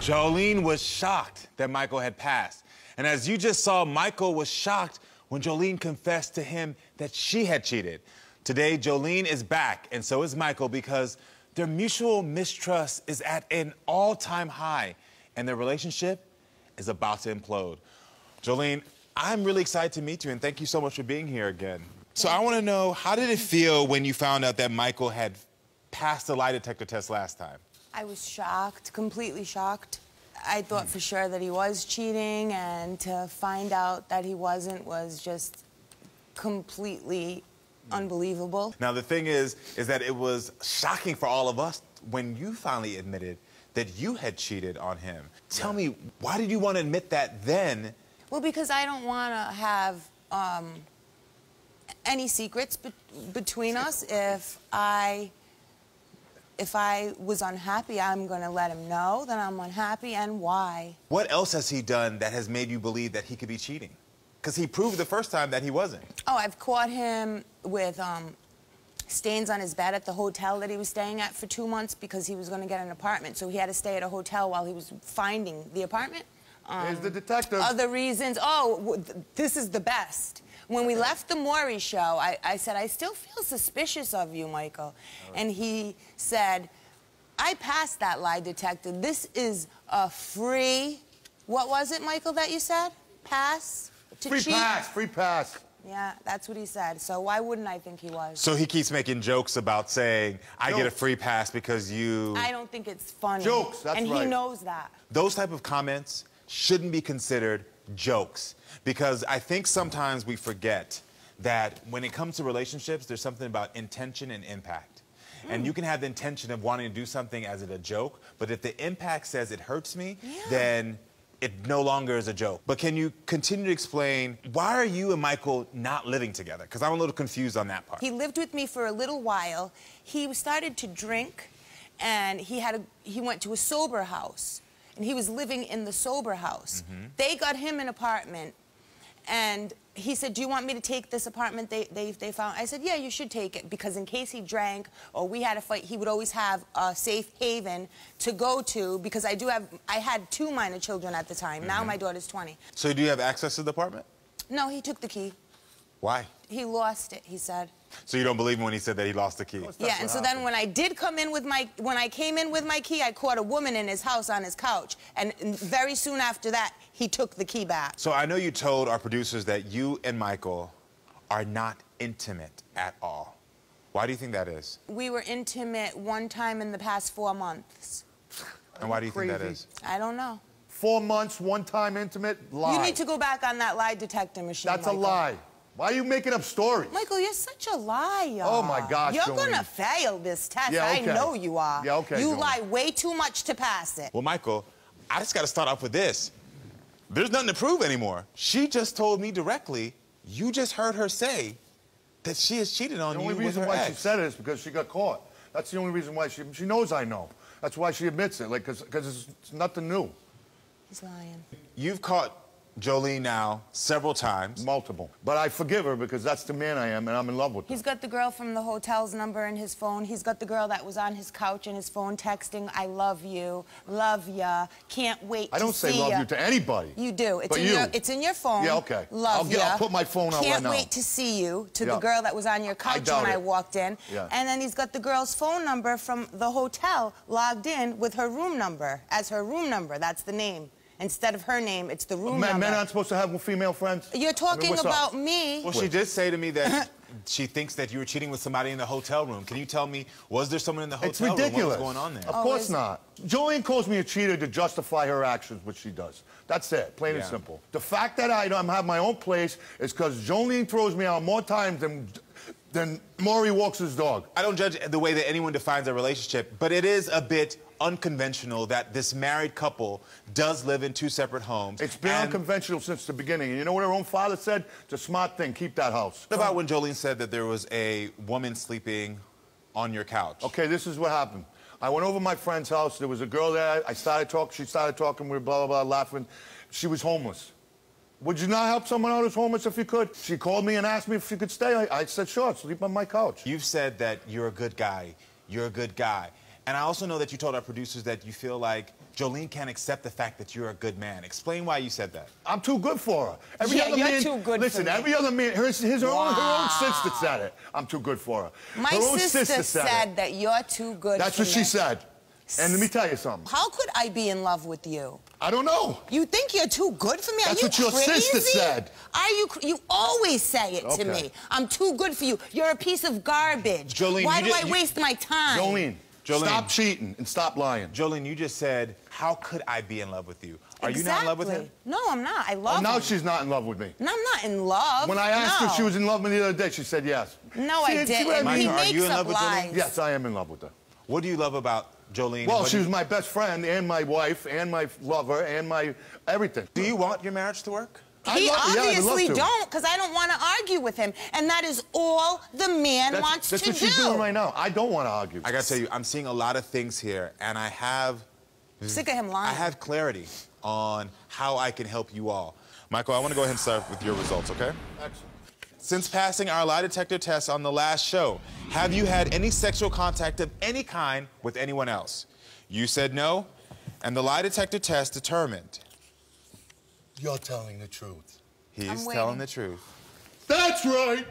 [SPEAKER 2] Jolene was shocked that Michael had passed. And as you just saw, Michael was shocked when Jolene confessed to him that she had cheated. Today, Jolene is back, and so is Michael, because their mutual mistrust is at an all-time high, and their relationship is about to implode. Jolene, I'm really excited to meet you, and thank you so much for being here again. So I want to know, how did it feel when you found out that Michael had passed the lie detector test last time?
[SPEAKER 10] I was shocked, completely shocked. I thought for sure that he was cheating, and to find out that he wasn't was just completely unbelievable.
[SPEAKER 2] Now, the thing is that it was shocking for all of us when you finally admitted that you had cheated on him. Tell me, why did you want to admit that then?
[SPEAKER 10] Well, because I don't want to have any secrets between us. If I was unhappy, I'm going to let him know that I'm unhappy and why.
[SPEAKER 2] What else has he done that has made you believe that he could be cheating? Because he proved the first time that he wasn't.
[SPEAKER 10] Oh, I've caught him with stains on his bed at the hotel that he was staying at for 2 months because he was going to get an apartment. So he had to stay at a hotel while he was finding the apartment.
[SPEAKER 9] Here's the detective.
[SPEAKER 10] Other reasons. Oh, this is the best. When we left the Maury show, I said, I still feel suspicious of you, Michael. And he said, I passed that lie detector. This is a free, what was it, Michael, that you said? Pass?
[SPEAKER 9] Free pass, free pass.
[SPEAKER 10] Yeah, that's what he said. So why wouldn't I think he was?
[SPEAKER 2] So he keeps making jokes about saying, I get a free pass because you...
[SPEAKER 10] I don't think it's funny.
[SPEAKER 9] Jokes, that's right.
[SPEAKER 10] And he knows that.
[SPEAKER 2] Those type of comments shouldn't be considered jokes, because I think sometimes we forget that when it comes to relationships, there's something about intention and impact. And you can have the intention of wanting to do something as a joke, but if the impact says it hurts me, then it no longer is a joke. But can you continue to explain, why are you and Michael not living together? Because I'm a little confused on that part.
[SPEAKER 10] He lived with me for a little while. He started to drink, and he went to a sober house. And he was living in the sober house. They got him an apartment, and he said, do you want me to take this apartment they found? I said, yeah, you should take it, because in case he drank or we had a fight, he would always have a safe haven to go to, because I had 2 minor children at the time. Now my daughter's 20.
[SPEAKER 2] So do you have access to the apartment?
[SPEAKER 10] No, he took the key.
[SPEAKER 2] Why?
[SPEAKER 10] He lost it, he said.
[SPEAKER 2] So you don't believe him when he said that he lost the key?
[SPEAKER 10] Yeah, and so then when I came in with my key, I caught a woman in his house on his couch, and very soon after that, he took the key back.
[SPEAKER 2] So I know you told our producers that you and Michael are not intimate at all. Why do you think that is?
[SPEAKER 10] We were intimate one time in the past 4 months.
[SPEAKER 2] And why do you think that is?
[SPEAKER 10] I don't know.
[SPEAKER 9] 4 months, one time intimate, lie.
[SPEAKER 10] You need to go back on that lie detector machine,
[SPEAKER 9] That's
[SPEAKER 10] Michael.
[SPEAKER 9] a lie. Why are you making up stories?
[SPEAKER 10] Michael, you're such a liar.
[SPEAKER 9] Oh, my gosh,
[SPEAKER 10] You're
[SPEAKER 9] Jolene.
[SPEAKER 10] gonna fail this test.
[SPEAKER 9] Yeah, okay.
[SPEAKER 10] I know you are.
[SPEAKER 9] Yeah, okay,
[SPEAKER 10] You
[SPEAKER 9] Jolene.
[SPEAKER 10] lie way too much to pass it.
[SPEAKER 2] Well, Michael, I just got to start off with this. There's nothing to prove anymore. She just told me directly, you just heard her say that she has cheated on you with her ex.
[SPEAKER 9] The only reason why she said it is because she got caught. That's the only reason why she knows I know. That's why she admits it, like, because it's nothing new.
[SPEAKER 10] He's lying.
[SPEAKER 2] You've caught Jolene now several times.
[SPEAKER 9] Multiple. But I forgive her because that's the man I am and I'm in love with her.
[SPEAKER 10] He's got the girl from the hotel's number in his phone. He's got the girl that was on his couch in his phone texting, I love you, love ya, can't wait to see ya.
[SPEAKER 9] I don't say love you to anybody.
[SPEAKER 10] You do. It's
[SPEAKER 9] But
[SPEAKER 10] in
[SPEAKER 9] you.
[SPEAKER 10] it's in your phone.
[SPEAKER 9] Yeah, okay.
[SPEAKER 10] Love ya.
[SPEAKER 9] I'll put my phone out right now.
[SPEAKER 10] Can't wait to see you to the
[SPEAKER 9] Yeah.
[SPEAKER 10] girl that was on your couch when I walked in.
[SPEAKER 9] Yeah.
[SPEAKER 10] And then he's got the girl's phone number from the hotel logged in with her room number as her room number. That's the name. Instead of her name, it's the room number.
[SPEAKER 9] Men aren't supposed to have female friends?
[SPEAKER 10] You're talking
[SPEAKER 9] what's
[SPEAKER 10] about
[SPEAKER 9] up?
[SPEAKER 10] me.
[SPEAKER 2] Well, she did say to me that she thinks that you were cheating with somebody in the hotel room. Can you tell me, was there someone in the hotel room?
[SPEAKER 9] Ridiculous.
[SPEAKER 2] What was going on there?
[SPEAKER 9] Of course not. Jolene calls me a cheater to justify her actions, which she does. That's it, plain and simple. The fact that I don't have my own place is because Jolene throws me out more times than Maury walks his dog.
[SPEAKER 2] I don't judge the way that anyone defines a relationship, but it is a bit unconventional that this married couple does live in two separate homes.
[SPEAKER 9] It's been unconventional since the beginning. And you know what her own father said? It's a smart thing. Keep that house.
[SPEAKER 2] What about when Jolene said that there was a woman sleeping on your couch?
[SPEAKER 9] Okay, this is what happened. I went over to my friend's house. There was a girl there. I started talking. She started talking. We were blah, blah, blah, laughing. She was homeless. Would you not help someone out who's homeless if you could? She called me and asked me if she could stay. I said, sure, sleep on my couch.
[SPEAKER 2] You've said that you're a good guy. You're a good guy. And I also know that you told our producers that you feel like Jolene can't accept the fact that you're a good man. Explain why you said that.
[SPEAKER 9] I'm too good for her. Every other man,
[SPEAKER 10] too good
[SPEAKER 9] listen,
[SPEAKER 10] for me.
[SPEAKER 9] every other man, her own sister said it. I'm too good for her.
[SPEAKER 10] My
[SPEAKER 9] her own
[SPEAKER 10] sister said
[SPEAKER 9] it.
[SPEAKER 10] that you're too good
[SPEAKER 9] That's
[SPEAKER 10] for
[SPEAKER 9] what she said. And let me tell you something.
[SPEAKER 10] How could I be in love with you?
[SPEAKER 9] I don't know.
[SPEAKER 10] You think you're too good for me?
[SPEAKER 9] That's
[SPEAKER 10] Are you
[SPEAKER 9] what your
[SPEAKER 10] crazy?
[SPEAKER 9] sister said.
[SPEAKER 10] Are you? You always say it to
[SPEAKER 9] Okay.
[SPEAKER 10] me. I'm too good for you. You're a piece of garbage.
[SPEAKER 2] Jolene,
[SPEAKER 10] why do I waste my time?
[SPEAKER 9] Jolene, stop cheating and stop lying.
[SPEAKER 2] Jolene, you just said, how could I be in love with you? Are you not in love with him?
[SPEAKER 10] No, I'm not. I love him.
[SPEAKER 9] Now she's not in love with me.
[SPEAKER 10] No, I'm not in love.
[SPEAKER 9] When I asked her if she was in love with me the other day, she said yes.
[SPEAKER 10] No, I didn't.
[SPEAKER 9] what I mean?
[SPEAKER 10] He
[SPEAKER 2] Michael, are you
[SPEAKER 10] makes
[SPEAKER 2] in
[SPEAKER 10] up
[SPEAKER 2] love with
[SPEAKER 10] lies.
[SPEAKER 2] Jolene?
[SPEAKER 9] Yes, I am in love with her.
[SPEAKER 2] What do you love about Jolene?
[SPEAKER 9] Well, she was my best friend and my wife and my lover and my everything.
[SPEAKER 2] Do you want your marriage to work?
[SPEAKER 10] He obviously
[SPEAKER 9] to.
[SPEAKER 10] don't, because I don't want to argue with him. And that is all the man wants to do.
[SPEAKER 9] That's what she's doing right now. I don't want to argue.
[SPEAKER 2] I got to tell you, I'm seeing a lot of things here, and I have...
[SPEAKER 10] Sick of him lying.
[SPEAKER 2] I have clarity on how I can help you all. Michael, I want to go ahead and start with your results, okay?
[SPEAKER 9] Excellent.
[SPEAKER 2] Since passing our lie detector test on the last show, have you had any sexual contact of any kind with anyone else? You said no, and the lie detector test determined...
[SPEAKER 9] You're telling the truth.
[SPEAKER 2] He's telling the truth.
[SPEAKER 9] That's right.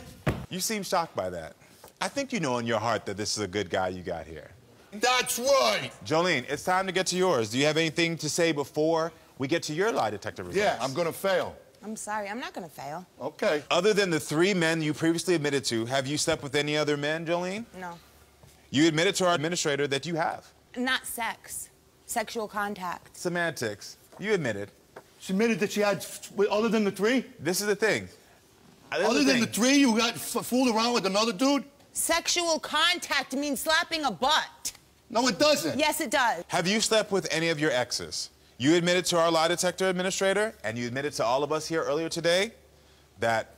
[SPEAKER 2] You seem shocked by that. I think you know in your heart that this is a good guy you got here.
[SPEAKER 9] That's right.
[SPEAKER 2] Jolene, it's time to get to yours. Do you have anything to say before we get to your lie detector results?
[SPEAKER 9] Yeah, I'm going to fail.
[SPEAKER 10] I'm sorry, I'm not going to fail.
[SPEAKER 9] Okay.
[SPEAKER 2] Other than the 3 men you previously admitted to, have you slept with any other men, Jolene?
[SPEAKER 10] No.
[SPEAKER 2] You admitted to our administrator that you have.
[SPEAKER 10] Not sex. Sexual contact.
[SPEAKER 2] Semantics. You admitted.
[SPEAKER 9] She admitted that she had, other than the 3?
[SPEAKER 2] This is the thing.
[SPEAKER 9] Other than the 3, you got fooled around with another dude?
[SPEAKER 10] Sexual contact means slapping a butt.
[SPEAKER 9] No, it doesn't.
[SPEAKER 10] Yes, it does.
[SPEAKER 2] Have you slept with any of your exes? You admitted to our lie detector administrator, and you admitted to all of us here earlier today that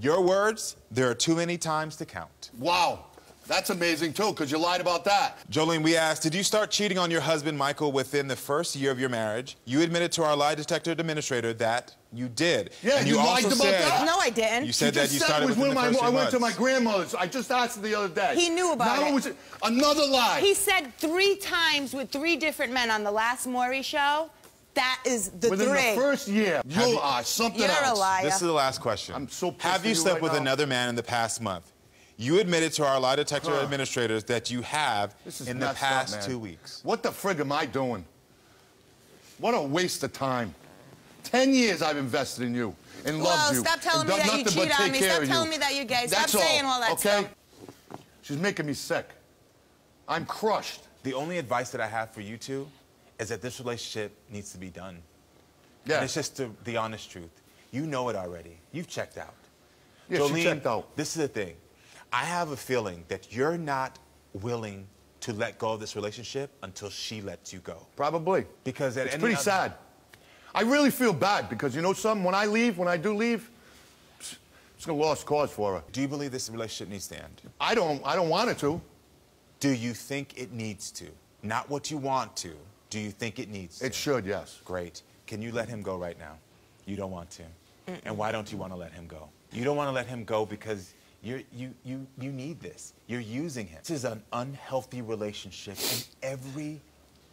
[SPEAKER 2] your words, there are too many times to count.
[SPEAKER 9] Wow. That's amazing, too, because you lied about that.
[SPEAKER 2] Jolene, we asked, did you start cheating on your husband, Michael, within the first year of your marriage? You admitted to our lie detector administrator that you did.
[SPEAKER 9] Yeah,
[SPEAKER 2] and
[SPEAKER 9] you lied
[SPEAKER 2] also
[SPEAKER 9] about
[SPEAKER 2] said,
[SPEAKER 9] that?
[SPEAKER 10] No, I didn't.
[SPEAKER 2] You said that you started within the first 3
[SPEAKER 9] I went
[SPEAKER 2] months.
[SPEAKER 9] to my grandmother's. I just asked her the other day.
[SPEAKER 10] He knew about it.
[SPEAKER 9] Now it was another lie.
[SPEAKER 10] He said 3 times with 3 different men on the last Maury show. That is the 3.
[SPEAKER 9] Within the first year, you are something else.
[SPEAKER 10] You're a liar.
[SPEAKER 2] This is the last question.
[SPEAKER 9] I'm so pissed
[SPEAKER 2] Have you
[SPEAKER 9] at
[SPEAKER 2] slept
[SPEAKER 9] right
[SPEAKER 2] with
[SPEAKER 9] now.
[SPEAKER 2] another man in the past month? You admitted to our lie detector administrators that you have in the past 2 weeks.
[SPEAKER 9] What the frig am I doing? What a waste of time. 10 years I've invested in you and loved you.
[SPEAKER 10] Well, stop telling me that you cheat on me. Stop telling me that you're gay. Stop saying all that stuff.
[SPEAKER 9] She's making me sick. I'm crushed.
[SPEAKER 2] The only advice that I have for you two is that this relationship needs to be done.
[SPEAKER 9] Yeah.
[SPEAKER 2] And it's just the honest truth. You know it already. You've checked out.
[SPEAKER 9] Yeah,
[SPEAKER 2] Jolene,
[SPEAKER 9] she checked out.
[SPEAKER 2] This is the thing. I have a feeling that you're not willing to let go of this relationship until she lets you go.
[SPEAKER 9] Probably.
[SPEAKER 2] Because
[SPEAKER 9] it's pretty sad. I really feel bad because, you know something, when I do leave, it's a lost cause for her.
[SPEAKER 2] Do you believe this relationship needs to end?
[SPEAKER 9] I don't want it to.
[SPEAKER 2] Do you think it needs to? Not what you want to. Do you think it needs to?
[SPEAKER 9] It should, yes.
[SPEAKER 2] Great. Can you let him go right now? You don't want to. And why don't you want to let him go? You don't want to let him go because you need this. You're using him. This is an unhealthy relationship in every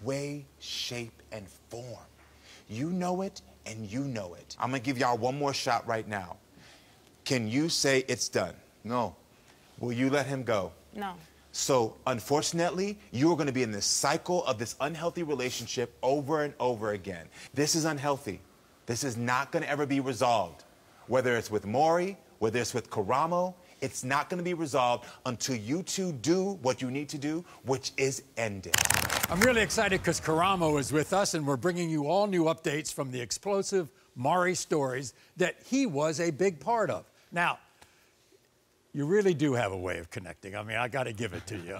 [SPEAKER 2] way, shape, and form. You know it, and you know it. I'm gonna give y'all one more shot right now. Can you say it's done?
[SPEAKER 9] No.
[SPEAKER 2] Will you let him go?
[SPEAKER 10] No.
[SPEAKER 2] So, unfortunately, you are gonna be in this cycle of this unhealthy relationship over and over again. This is unhealthy. This is not gonna ever be resolved. Whether it's with Maury, whether it's with Karamo, it's not gonna be resolved until you two do what you need to do, which is end it.
[SPEAKER 1] I'm really excited because Karamo is with us, and we're bringing you all new updates from the explosive Maury stories that he was a big part of. Now, you really do have a way of connecting. I mean, I got to give it to you.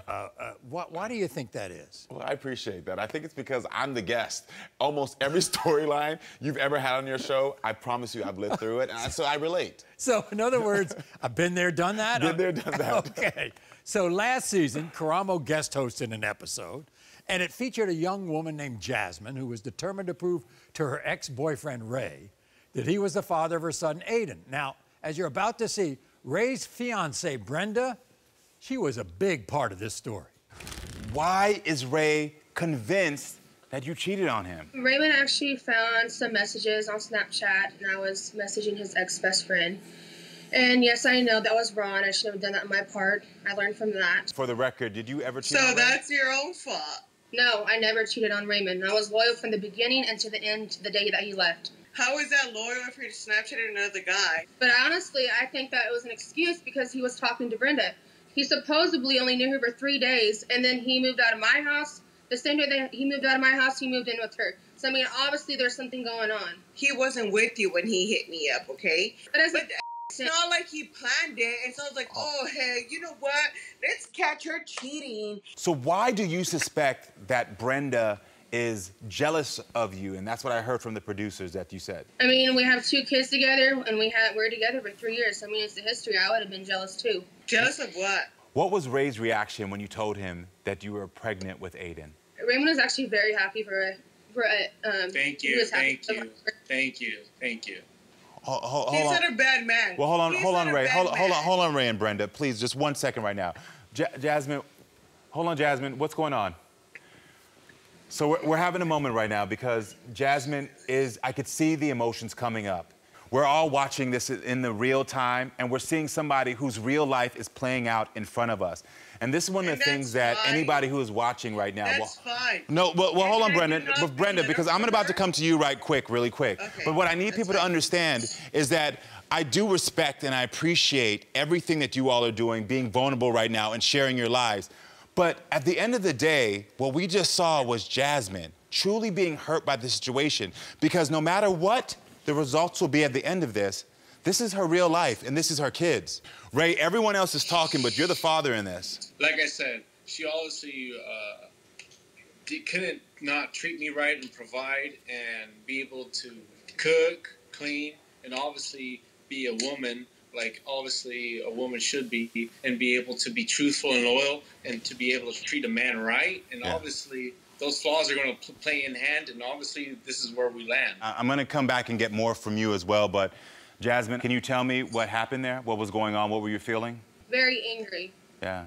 [SPEAKER 1] Why do you think that is?
[SPEAKER 2] Well, I appreciate that. I think it's because I'm the guest. Almost every storyline you've ever had on your show, I promise you I've lived through it, and so I relate.
[SPEAKER 1] So, in other words, I've been there, done that?
[SPEAKER 2] Been there, done that.
[SPEAKER 1] Okay. So last season, Karamo guest hosted an episode, and it featured a young woman named Jasmine who was determined to prove to her ex-boyfriend, Ray, that he was the father of her son, Aiden. Now, as you're about to see, Ray's fiancée, Brenda, she was a big part of this story.
[SPEAKER 2] Why is Ray convinced that you cheated on him?
[SPEAKER 11] Raymond actually found some messages on Snapchat, and I was messaging his ex-best friend. And yes, I know that was wrong. I shouldn't have done that on my part. I learned from that.
[SPEAKER 2] For the record, did you ever cheat on
[SPEAKER 11] So
[SPEAKER 2] Ray?
[SPEAKER 11] that's your own fault? No, I never cheated on Raymond. I was loyal from the beginning and to the end, to the day that he left.
[SPEAKER 12] How is that loyal if you're Snapchatting another guy?
[SPEAKER 11] But honestly, I think that it was an excuse because he was talking to Brenda. He supposedly only knew her for 3 days, and then he moved out of my house. The same day that he moved out of my house, he moved in with her. So, I mean, obviously there's something going on.
[SPEAKER 12] He wasn't with you when he hit me up, okay?
[SPEAKER 11] But as
[SPEAKER 12] it's not like he planned it. It sounds like, oh, hey, you know what? Let's catch her cheating.
[SPEAKER 2] So why do you suspect that Brenda is jealous of you? And that's what I heard from the producers that you said.
[SPEAKER 11] I mean, we have 2 kids together, and we're together for 3 years. So, I mean, it's the history. I would have been jealous, too.
[SPEAKER 12] Jealous of what?
[SPEAKER 2] What was Ray's reaction when you told him that you were pregnant with Aiden?
[SPEAKER 11] Raymond was actually very happy for it.
[SPEAKER 13] Thank you, thank you, thank you, thank you.
[SPEAKER 12] He's not a bad man.
[SPEAKER 2] Well, hold on, Ray. Hold on, Ray and Brenda. Please, just 1 second right now. Jasmine, hold on, Jasmine. What's going on? So we're having a moment right now because Jasmine I could see the emotions coming up. We're all watching this in the real time, and we're seeing somebody whose real life is playing out in front of us. And this is one of the things that anybody who is watching right now...
[SPEAKER 12] That's fine.
[SPEAKER 2] No, well, hold on, Brenda, because I'm about to come to you really quick.
[SPEAKER 12] Okay.
[SPEAKER 2] But what I need people to understand is that I do respect and I appreciate everything that you all are doing, being vulnerable right now and sharing your lives. But at the end of the day, what we just saw was Jasmine truly being hurt by the situation, because no matter what the results will be at the end of this, this is her real life, and this is her kids. Ray, everyone else is talking, but you're the father in this.
[SPEAKER 13] Like I said, she obviously couldn't not treat me right and provide and be able to cook, clean, and obviously be a woman like obviously a woman should be, and be able to be truthful and loyal and to be able to treat a man right. And obviously those flaws are going to play in hand, and obviously this is where we land.
[SPEAKER 2] I'm going to come back and get more from you as well, but Jasmine, can you tell me what happened there? What was going on? What were you feeling?
[SPEAKER 11] Very angry.
[SPEAKER 2] Yeah.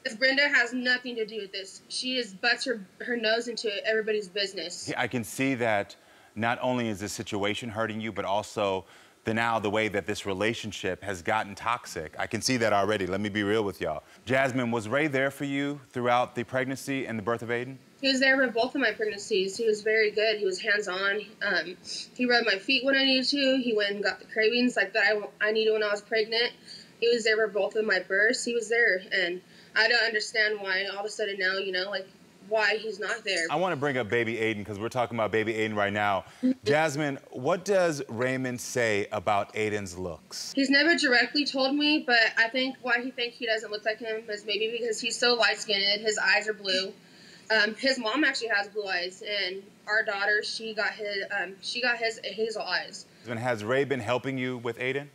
[SPEAKER 11] Because Brenda has nothing to do with this. She just butts her nose into everybody's business.
[SPEAKER 2] I can see that not only is this situation hurting you, but also the way that this relationship has gotten toxic. I can see that already. Let me be real with y'all. Jasmine, was Ray there for you throughout the pregnancy and the birth of Aiden?
[SPEAKER 11] He was there for both of my pregnancies. He was very good. He was hands-on. He rubbed my feet when I needed to. He went and got the cravings like that I needed when I was pregnant. He was there for both of my births. He was there, and I don't understand why all of a sudden now, you know, like, why he's not there.
[SPEAKER 2] I want to bring up baby Aiden because we're talking about baby Aiden right now. Jasmine, what does Raymond say about Aiden's looks?
[SPEAKER 11] He's never directly told me, but I think why he thinks he doesn't look like him is maybe because he's so light-skinned, his eyes are blue. His mom actually has blue eyes, and our daughter, she got his hazel eyes.
[SPEAKER 2] And has Ray been helping you with Aiden?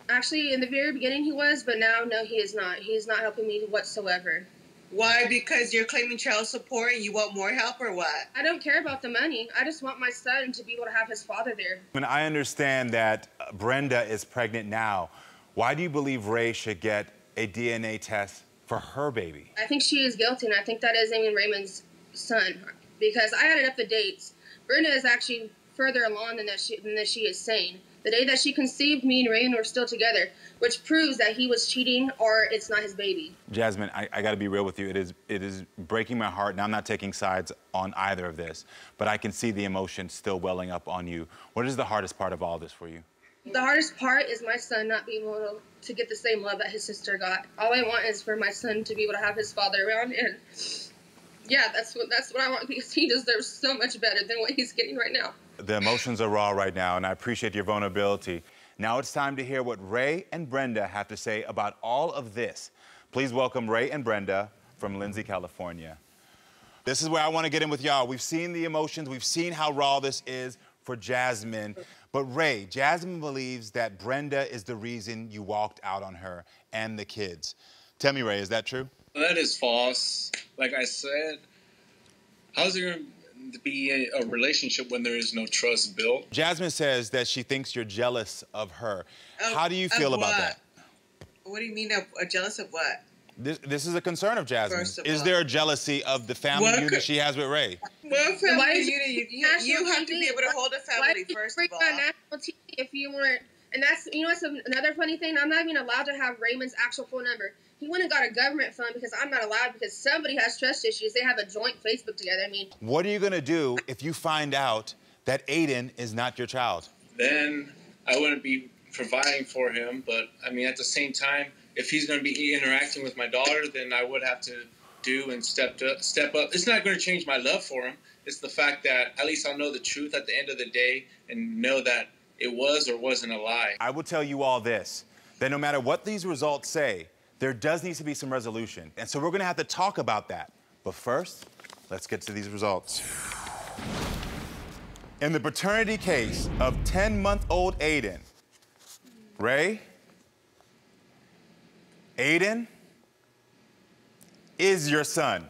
[SPEAKER 11] Actually, in the very beginning he was, but now, no, he is not. He is not helping me whatsoever.
[SPEAKER 12] Why? Because you're claiming child support and you want more help, or what?
[SPEAKER 11] I don't care about the money. I just want my son to be able to have his father there.
[SPEAKER 2] And I understand that Brenda is pregnant now. Why do you believe Ray should get a DNA test for her baby?
[SPEAKER 11] I think she is guilty, and I think that is Amy Raymond's son, because I added up the dates. Brenda is actually further along than she is saying. The day that she conceived, me and Raymond were still together, which proves that he was cheating or it's not his baby.
[SPEAKER 2] Jasmine, I got to be real with you. It is breaking my heart, and I'm not taking sides on either of this, but I can see the emotion still welling up on you. What is the hardest part of all this for you?
[SPEAKER 11] The hardest part is my son not being able to get the same love that his sister got. All I want is for my son to be able to have his father around, and yeah, that's what I want, because he deserves so much better than what he's getting right now.
[SPEAKER 2] The emotions are raw right now, and I appreciate your vulnerability. Now it's time to hear what Ray and Brenda have to say about all of this. Please welcome Ray and Brenda from Lindsay, California. This is where I want to get in with y'all. We've seen the emotions. We've seen how raw this is for Jasmine. But Ray, Jasmine believes that Brenda is the reason you walked out on her and the kids. Tell me, Ray, is that true?
[SPEAKER 13] That is false. Like I said, how's there going to be a relationship when there is no trust built?
[SPEAKER 2] Jasmine says that she thinks you're jealous of her. How do you feel about that?
[SPEAKER 12] What do you mean, jealous of what?
[SPEAKER 2] This is a concern of Jasmine's. Is there a jealousy of the family unit she has with Ray?
[SPEAKER 12] Well, family unit, you have to be able to hold a family, first of all.
[SPEAKER 11] On national TV if you weren't, and that's, you know what's another funny thing? I'm not even allowed to have Raymond's actual phone number. He went and got a government phone because I'm not allowed, because somebody has trust issues. They have a joint Facebook together. I mean,
[SPEAKER 2] what are you going to do if you find out that Aiden is not your child?
[SPEAKER 13] Then I wouldn't be providing for him, but I mean, at the same time, if he's going to be interacting with my daughter, then I would have to do and step up. It's not going to change my love for him. It's the fact that at least I'll know the truth at the end of the day and know that it was or wasn't a lie.
[SPEAKER 2] I will tell you all this, that no matter what these results say, there does need to be some resolution. And so we're going to have to talk about that. But first, let's get to these results. In the paternity case of 10-month-old Aiden, Ray, Aiden is your son.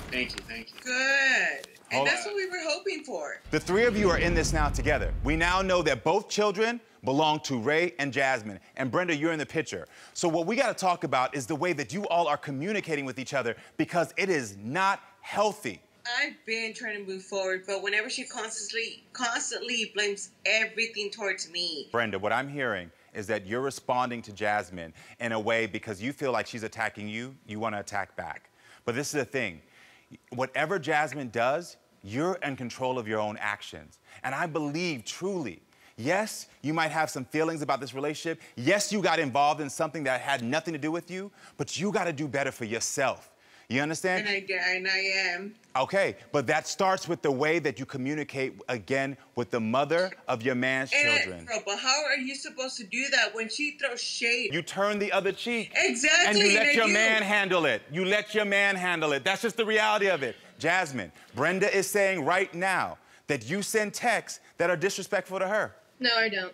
[SPEAKER 13] Thank you, thank you.
[SPEAKER 12] Good. And that's what we were hoping for.
[SPEAKER 2] The three of you are in this now together. We now know that both children belong to Ray and Jasmine. And Brenda, you're in the picture. So what we got to talk about is the way that you all are communicating with each other, because it is not healthy.
[SPEAKER 12] I've been trying to move forward, but whenever she constantly blames everything towards me.
[SPEAKER 2] Brenda, what I'm hearing is that you're responding to Jasmine in a way because you feel like she's attacking you, you want to attack back. But this is the thing. Whatever Jasmine does, you're in control of your own actions. And I believe truly, yes, you might have some feelings about this relationship. Yes, you got involved in something that had nothing to do with you, but you got to do better for yourself. You understand?
[SPEAKER 12] And I am.
[SPEAKER 2] Okay, but that starts with the way that you communicate, again, with the mother of your man's children.
[SPEAKER 12] But how are you supposed to do that when she throws shade?
[SPEAKER 2] You turn the other cheek.
[SPEAKER 12] Exactly.
[SPEAKER 2] And you let your man handle it. You let your man handle it. That's just the reality of it. Jasmine, Brenda is saying right now that you send texts that are disrespectful to her.
[SPEAKER 11] no, I don't.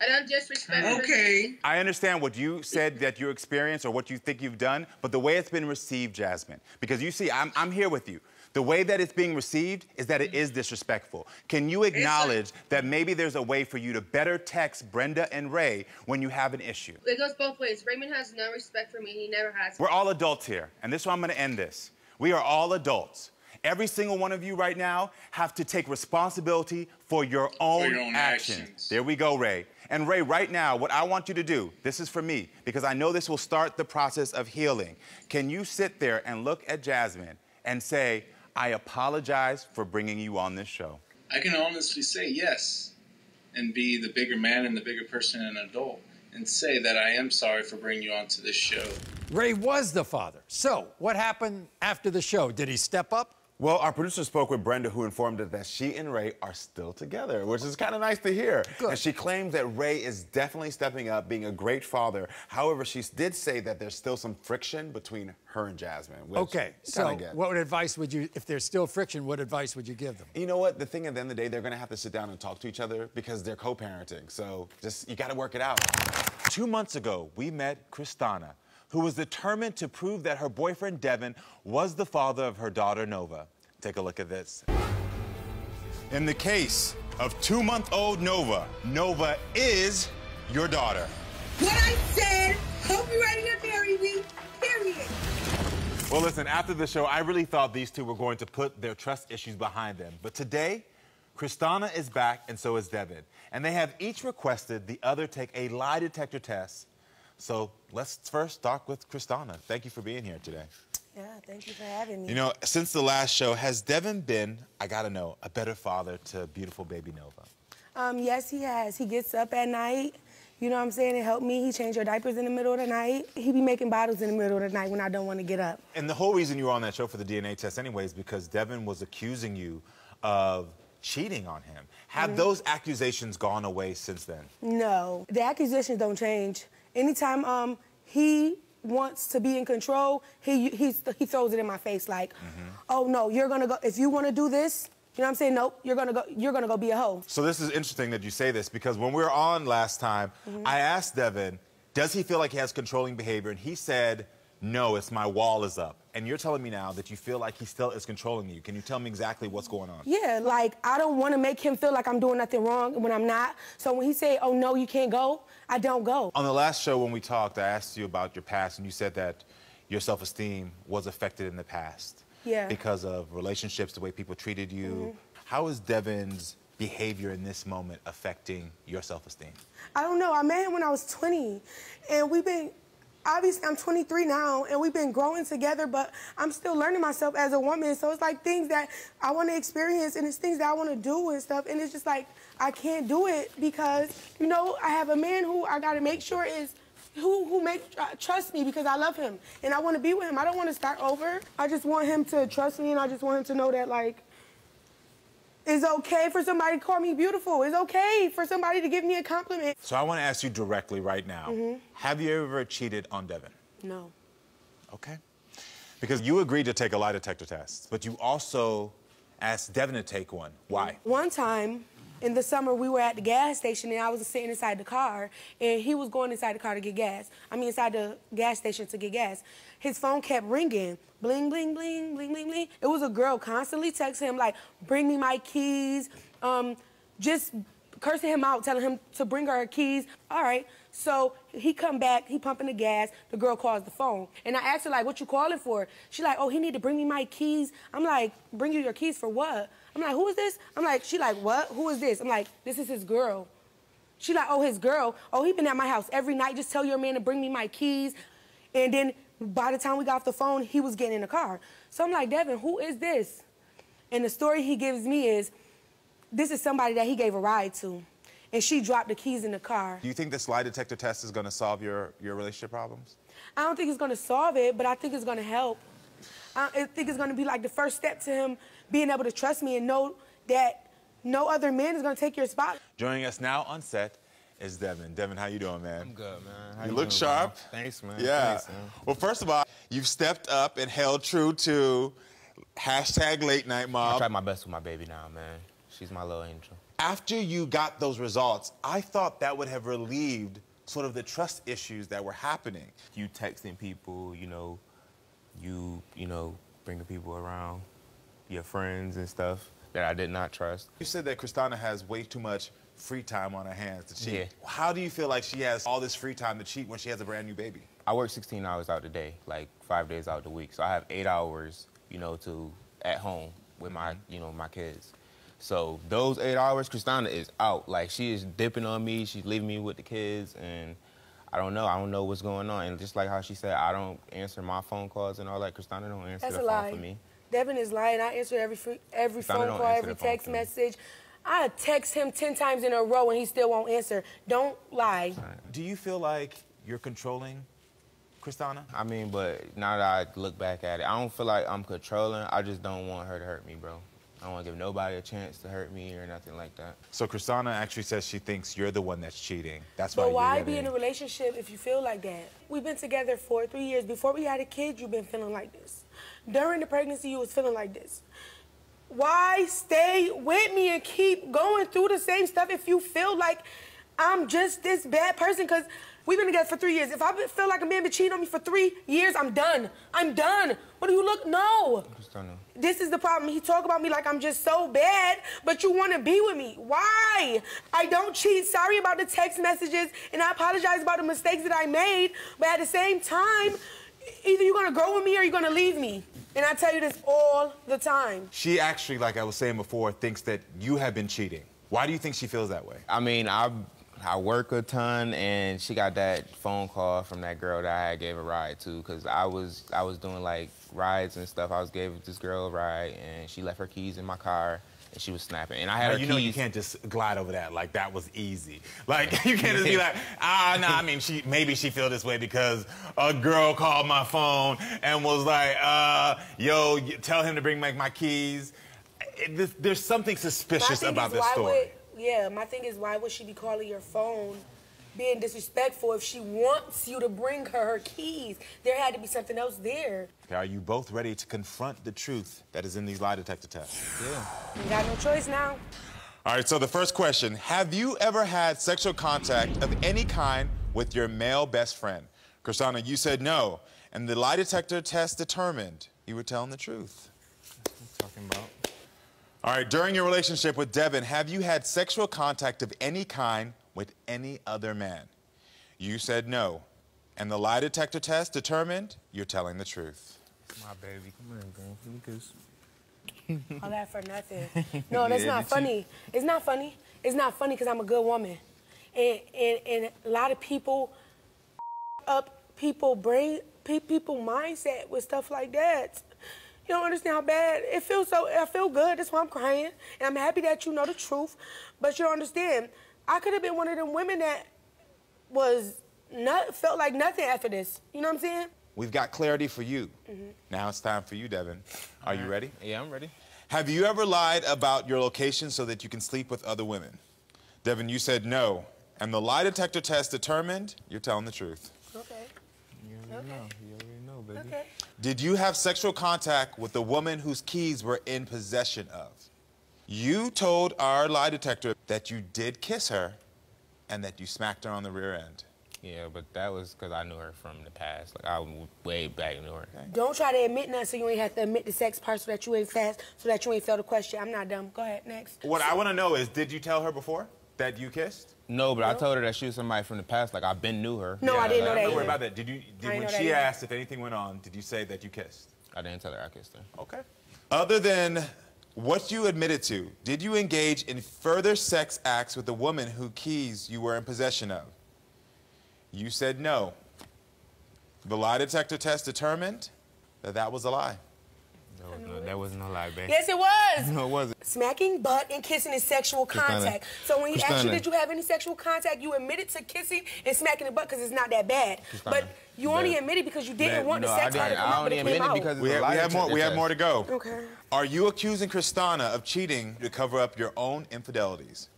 [SPEAKER 11] I don't disrespect her.
[SPEAKER 12] Okay.
[SPEAKER 2] I understand what you said that you experienced or what you think you've done, but the way it's been received, Jasmine, because you see, I'm here with you. The way that it's being received is that it is disrespectful. Can you acknowledge that maybe there's a way for you to better text Brenda and Ray when you have an issue?
[SPEAKER 11] It goes both ways. Raymond has no respect for me. He never has.
[SPEAKER 2] We're all adults here, and this is why I'm going to end this. We are all adults. Every single one of you right now have to take responsibility for your own actions. There we go, Ray. And Ray, right now, what I want you to do, this is for me, because I know this will start the process of healing. Can you sit there and look at Jasmine and say, I apologize for bringing you on this show?
[SPEAKER 13] I can honestly say yes and be the bigger man and the bigger person and adult and say that I am sorry for bringing you onto this show.
[SPEAKER 1] Ray was the father. So what happened after the show? Did he step up?
[SPEAKER 14] Well, our producer spoke with Brenda, who informed us that she and Ray are still together, which is kind of nice to hear.
[SPEAKER 1] Good.
[SPEAKER 14] And she claims that Ray is definitely stepping up, being a great father. However, she did say that there's still some friction between her and Jasmine. Which
[SPEAKER 1] Okay, so what advice would you, if there's still friction, what advice would you give them?
[SPEAKER 14] You know what? The thing at the end of the day, they're going to have to sit down and talk to each other because they're co-parenting. So just, you got to work it out.
[SPEAKER 2] 2 months ago, we met Christina, who was determined to prove that her boyfriend, Devin, was the father of her daughter, Nova. Take a look at this. In the case of 2-month-old Nova, Nova is your daughter.
[SPEAKER 8] What I said, hope you're ready to marry me, period.
[SPEAKER 2] Well, listen, after the show, I really thought these two were going to put their trust issues behind them. But today, Christina is back, and so is Devin. And they have each requested the other take a lie detector test. So let's first talk with Christina. Thank you for being here today.
[SPEAKER 5] Yeah, thank you for having me.
[SPEAKER 2] You know, since the last show, has Devin been, I gotta know, a better father to beautiful baby Nova?
[SPEAKER 5] Yes, he has. He gets up at night. You know what I'm saying? It helped me. He changed her diapers in the middle of the night. He be making bottles in the middle of the night when I don't want to get up.
[SPEAKER 2] And the whole reason you were on that show for the DNA test anyway is because Devin was accusing you of cheating on him. Have those accusations gone away since then?
[SPEAKER 5] No, the accusations don't change. Anytime he wants to be in control, he throws it in my face like, oh no, you're gonna go, if you wanna do this, you know what I'm saying? Nope, you're gonna go be a hoe.
[SPEAKER 2] So this is interesting that you say this because when we were on last time, I asked Devin, does he feel like he has controlling behavior? And he said, no, it's my wall is up. And you're telling me now that you feel like he still is controlling you. Can you tell me exactly what's going on?
[SPEAKER 5] Yeah, like I don't want to make him feel like I'm doing nothing wrong when I'm not. So when he say, oh no, you can't go, I don't go.
[SPEAKER 2] On the last show when we talked, I asked you about your past and you said that your self-esteem was affected in the past.
[SPEAKER 5] Yeah.
[SPEAKER 2] Because of relationships, the way people treated you. How is Devin's behavior in this moment affecting your self-esteem?
[SPEAKER 5] I don't know. I met him when I was 20, and we've been, obviously I'm 23 now, and we've been growing together, but I'm still learning myself as a woman. So it's like things that I want to experience, and it's things that I want to do and stuff, and it's just like I can't do it because, you know, I have a man who I got to make sure is who trust me because I love him and I want to be with him. I don't want to start over. I just want him to trust me, and I just want him to know that, like, it's okay for somebody to call me beautiful. It's okay for somebody to give me a compliment.
[SPEAKER 2] So I want to ask you directly right now, have you ever cheated on Devin?
[SPEAKER 5] No.
[SPEAKER 2] Okay. Because you agreed to take a lie detector test, but you also asked Devin to take one. Why?
[SPEAKER 5] One time in the summer, we were at the gas station, and I was sitting inside the car, and he was going inside the car to get gas. I mean, inside the gas station to get gas. His phone kept ringing. Bling, bling, bling, bling, bling, bling. It was a girl constantly texting him, like, bring me my keys, just cursing him out, telling him to bring her keys. All right. So he come back, he pumping the gas, the girl calls the phone. And I asked her, like, what you calling for? She like, oh, he need to bring me my keys. I'm like, bring you your keys for what? I'm like, who is this? I'm like, she like, what? Who is this? I'm like, this is his girl. She like, oh, his girl? Oh, he been at my house every night. Just tell your man to bring me my keys. And then by the time we got off the phone, he was getting in the car. So I'm like, Devin, who is this? And the story he gives me is, this is somebody that he gave a ride to. And she dropped the keys in the car.
[SPEAKER 2] Do you think this lie detector test is going to solve your relationship problems?
[SPEAKER 5] I don't think it's going to solve it, but I think it's going to help. I think it's going to be like the first step to him being able to trust me and know that no other man is going to take your spot.
[SPEAKER 2] Joining us now on set is Devin. Devin, how you doing, man?
[SPEAKER 15] I'm good, man. How
[SPEAKER 2] you
[SPEAKER 15] you
[SPEAKER 2] look
[SPEAKER 15] doing,
[SPEAKER 2] sharp.
[SPEAKER 15] Man? Thanks, man.
[SPEAKER 2] Yeah.
[SPEAKER 15] Thanks, man.
[SPEAKER 2] Well, first of all, you've stepped up and held true to #LateNightMob.
[SPEAKER 15] I tried my best with my baby now, man. She's my little angel.
[SPEAKER 2] After you got those results, I thought that would have relieved sort of the trust issues that were happening.
[SPEAKER 15] You texting people, you know, bringing people around, your friends and stuff that I did not trust.
[SPEAKER 2] You said that Christina has way too much free time on her hands to cheat.
[SPEAKER 15] Yeah.
[SPEAKER 2] How do you feel like she has all this free time to cheat when she has a brand new baby?
[SPEAKER 15] I work 16 hours out the day, like 5 days out the week. So I have 8 hours, at home with my, my kids. So those 8 hours, Christina is out. Like, she is dipping on me. She's leaving me with the kids, and I don't know what's going on. And just like how she said, I don't answer my phone calls and all that. Christina don't answer the phone for me.
[SPEAKER 5] Devin is lying. I answer every phone call, every text message. I text him 10 times in a row and he still won't answer. Don't lie.
[SPEAKER 2] Do you feel like you're controlling Christina?
[SPEAKER 15] I mean, but now that I look back at it, I don't feel like I'm controlling. I just don't want her to hurt me, bro. I don't want to give nobody a chance to hurt me or nothing like that.
[SPEAKER 2] So Christina actually says she thinks you're the one that's cheating. That's
[SPEAKER 5] why. But why be
[SPEAKER 2] in
[SPEAKER 5] in a relationship if you feel like that? We've been together for 3 years. Before we had a kid, you've been feeling like this. During the pregnancy, you was feeling like this. Why stay with me and keep going through the same stuff if you feel like I'm just this bad person because we've been together for 3 years. If I feel like a man been cheating on me for 3 years, I'm done. I'm done. What do you look? No. This is the problem. He talk about me like I'm just so bad, but you want to be with me. Why? I don't cheat. Sorry about the text messages, and I apologize about the mistakes that I made, but at the same time, either you're going to grow with me or you're going to leave me. And I tell you this all the time.
[SPEAKER 2] She actually, like I was saying before, thinks that you have been cheating. Why do you think she feels that way?
[SPEAKER 15] I mean, I work a ton, and she got that phone call from that girl that I gave a ride to, because I was doing like rides and stuff. I was giving this girl a ride, and she left her keys in my car, and she was snapping. And I had her keys.
[SPEAKER 2] You know you can't just glide over that like that was easy. Like you can't just be like, no. I mean, maybe she feel this way because a girl called my phone and was like, yo, tell him to bring back my keys. There's something suspicious about this story.
[SPEAKER 5] My thing is, why would she be calling your phone being disrespectful if she wants you to bring her keys? There had to be something else there.
[SPEAKER 2] Okay, are you both ready to confront the truth that is in these lie detector tests?
[SPEAKER 5] Yeah. You got no choice now.
[SPEAKER 2] All right, so the first question, have you ever had sexual contact of any kind with your male best friend? Christina, you said no, and the lie detector test determined you were telling the truth.
[SPEAKER 15] What are you talking about?
[SPEAKER 2] All right, during your relationship with Devin, have you had sexual contact of any kind with any other man? You said no, and the lie detector test determined you're telling the truth.
[SPEAKER 15] My baby, come on, girl.
[SPEAKER 5] All that for nothing. No, that's not funny. It's not funny. It's not funny because I'm a good woman. And a lot of people up people mindset with stuff like that. You don't understand how bad it feels. I feel good. That's why I'm crying. And I'm happy that you know the truth. But you don't understand. I could have been one of them women that felt like nothing after this. You know what I'm saying?
[SPEAKER 2] We've got clarity for you. Now it's time for you, Devin. Are you ready?
[SPEAKER 15] Yeah, I'm ready.
[SPEAKER 2] Have you ever lied about your location so that you can sleep with other women? Devin, you said no. And the lie detector test determined you're telling the truth.
[SPEAKER 5] Okay.
[SPEAKER 15] You already know, baby.
[SPEAKER 5] Okay.
[SPEAKER 2] Did you have sexual contact with the woman whose keys were in possession of? You told our lie detector that you did kiss her and that you smacked her on the rear end.
[SPEAKER 15] Yeah, but that was because I knew her from the past. Like, I way back knew her. Okay.
[SPEAKER 5] Don't try to admit nothing so you ain't have to admit the sex part so that you ain't fast, so that you ain't failed the question. I'm not dumb. Go ahead, next.
[SPEAKER 2] What I want to know is, did you tell her before that you kissed?
[SPEAKER 15] No, but I told her that she was somebody from the past. Like, I've been knew her.
[SPEAKER 5] No, I didn't know that.
[SPEAKER 2] Don't worry about that. When she asked if anything went on, did you say that you kissed?
[SPEAKER 15] I didn't tell her I kissed her.
[SPEAKER 2] Okay. Other than what you admitted to, did you engage in further sex acts with the woman whose keys you were in possession of? You said no. The lie detector test determined that that was a lie.
[SPEAKER 15] That wasn't a lie, babe.
[SPEAKER 5] Yes, it was.
[SPEAKER 15] No, it wasn't.
[SPEAKER 5] Smacking butt and kissing is sexual contact. So when he asked you, did you have any sexual contact, you admitted to kissing and smacking the butt because it's not that bad. But you only admitted because you didn't want the sex part to come out, but it came out.
[SPEAKER 15] Because
[SPEAKER 2] we have more to go.
[SPEAKER 5] Okay.
[SPEAKER 2] Are you accusing Christina of cheating to cover up your own infidelities?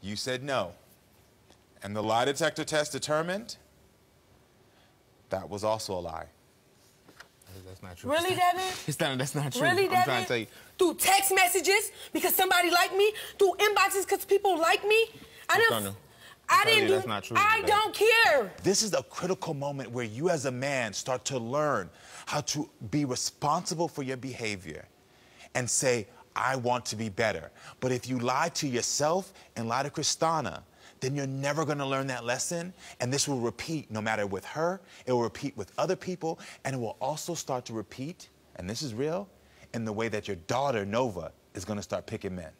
[SPEAKER 2] You said no. And the lie detector test determined that was also a lie.
[SPEAKER 15] That's not true.
[SPEAKER 5] Really, Devin?
[SPEAKER 15] That's not true.
[SPEAKER 5] Really, Devin?
[SPEAKER 15] I'm trying to tell you.
[SPEAKER 5] Through text messages because somebody liked me? Through inboxes because people like me? I don't care.
[SPEAKER 2] This is a critical moment where you as a man start to learn how to be responsible for your behavior and say, I want to be better. But if you lie to yourself and lie to Christina, then you're never going to learn that lesson, and this will repeat no matter with her, it will repeat with other people, and it will also start to repeat, and this is real, in the way that your daughter, Nova, is going to start picking men.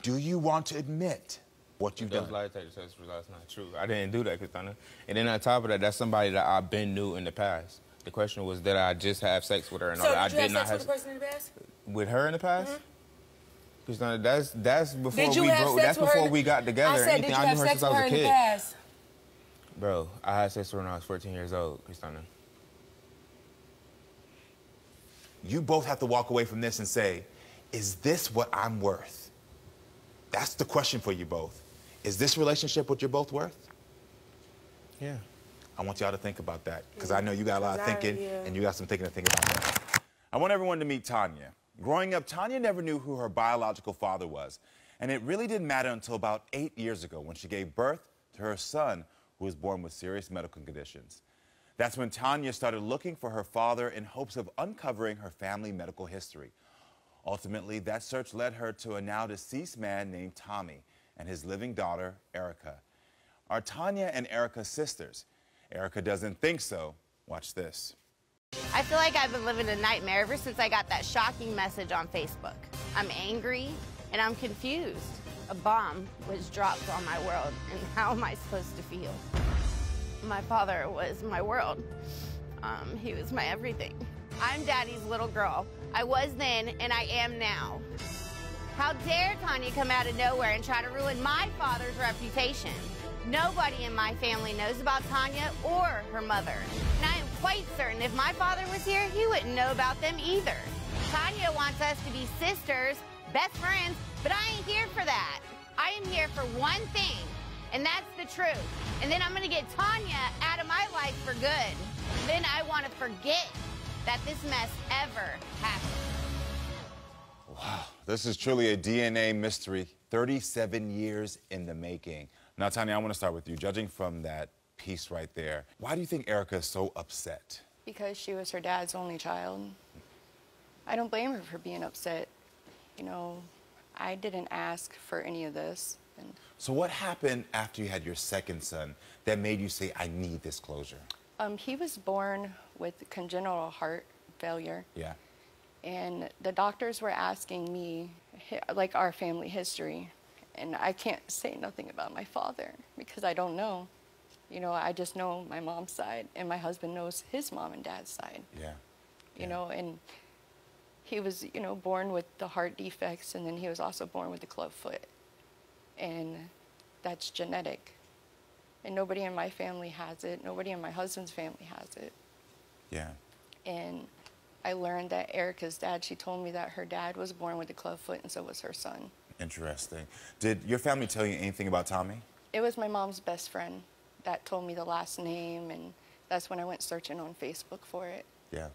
[SPEAKER 2] Do you want to admit what you've done?
[SPEAKER 15] Those lie detector test results not true. I didn't do that, Christina. And then on top of that, that's somebody that I've been knew in the past. The question was, did I just have sex with her? And
[SPEAKER 5] so
[SPEAKER 15] I
[SPEAKER 5] did you have sex with the person in the past?
[SPEAKER 15] With her in the past? Christina, that's before
[SPEAKER 5] did you
[SPEAKER 15] we
[SPEAKER 5] have
[SPEAKER 15] broke.
[SPEAKER 5] sex
[SPEAKER 15] That's
[SPEAKER 5] with
[SPEAKER 15] before
[SPEAKER 5] her?
[SPEAKER 15] we got together.
[SPEAKER 5] I said,
[SPEAKER 15] Anything,
[SPEAKER 5] did you
[SPEAKER 15] I
[SPEAKER 5] have
[SPEAKER 15] knew her
[SPEAKER 5] sex
[SPEAKER 15] since
[SPEAKER 5] with
[SPEAKER 15] I
[SPEAKER 5] her
[SPEAKER 15] was
[SPEAKER 5] in
[SPEAKER 15] a
[SPEAKER 5] the
[SPEAKER 15] kid.
[SPEAKER 5] past?
[SPEAKER 15] Bro, I had sex with her when I was 14 years old, Christina.
[SPEAKER 2] You both have to walk away from this and say, is this what I'm worth? That's the question for you both. Is this relationship what you're both worth?
[SPEAKER 15] Yeah.
[SPEAKER 2] I want y'all to think about that, because I know you got a lot of thinking, and you got some thinking to think about that. I want everyone to meet Tanya. Growing up, Tanya never knew who her biological father was, and it really didn't matter until about 8 years ago when she gave birth to
[SPEAKER 14] to her son, who was born with serious medical conditions. That's when Tanya started looking for her father in hopes of uncovering her family medical history. Ultimately, that search led her to a now deceased man named Tommy and his living daughter, Erika. Are Tanya and Erika sisters? Erika doesn't think so. Watch this.
[SPEAKER 16] I feel like I've been living a nightmare ever since I got that shocking message on Facebook. I'm angry and I'm confused. A bomb was dropped on my world, and how am I supposed to feel? My father was my world. He was my everything. I'm Daddy's little girl. I was then, and I am now. How dare Tanya come out of nowhere and try to ruin my father's reputation? Nobody in my family knows about Tanya or her mother. And I am quite certain if my father was here, he wouldn't know about them either. Tanya wants us to be sisters, best friends, but I ain't here for that. I am here for one thing, and that's the truth. And then I'm gonna get Tanya out of my life for good. Then I want to forget that this mess ever happened.
[SPEAKER 14] Wow, this is truly a DNA mystery, 37 years in the making. Now, Tanya, I want to start with you. Judging from that piece right there, why do you think Erika is so upset?
[SPEAKER 17] Because she was her dad's only child. I don't blame her for being upset. You know, I didn't ask for any of this.
[SPEAKER 14] So what happened after you had your second son that made you say, I need this closure?
[SPEAKER 17] He was born with congenital heart failure.
[SPEAKER 14] Yeah.
[SPEAKER 17] And the doctors were asking me, like, our family history. And I can't say nothing about my father because I don't know. You know, I just know my mom's side, and my husband knows his mom and dad's side.
[SPEAKER 14] Yeah.
[SPEAKER 17] You know, and he was, you know, born with the heart defects, and then he was also born with the club foot. And that's genetic. And nobody in my family has it. Nobody in my husband's family has it.
[SPEAKER 14] Yeah.
[SPEAKER 17] And I learned that Erika's dad, she told me that her dad was born with the club foot, and so was her son.
[SPEAKER 14] Interesting. Did your family tell you anything about Tommy?
[SPEAKER 17] It was my mom's best friend that told me the last name, and that's when I went searching on Facebook for it.
[SPEAKER 14] Yeah.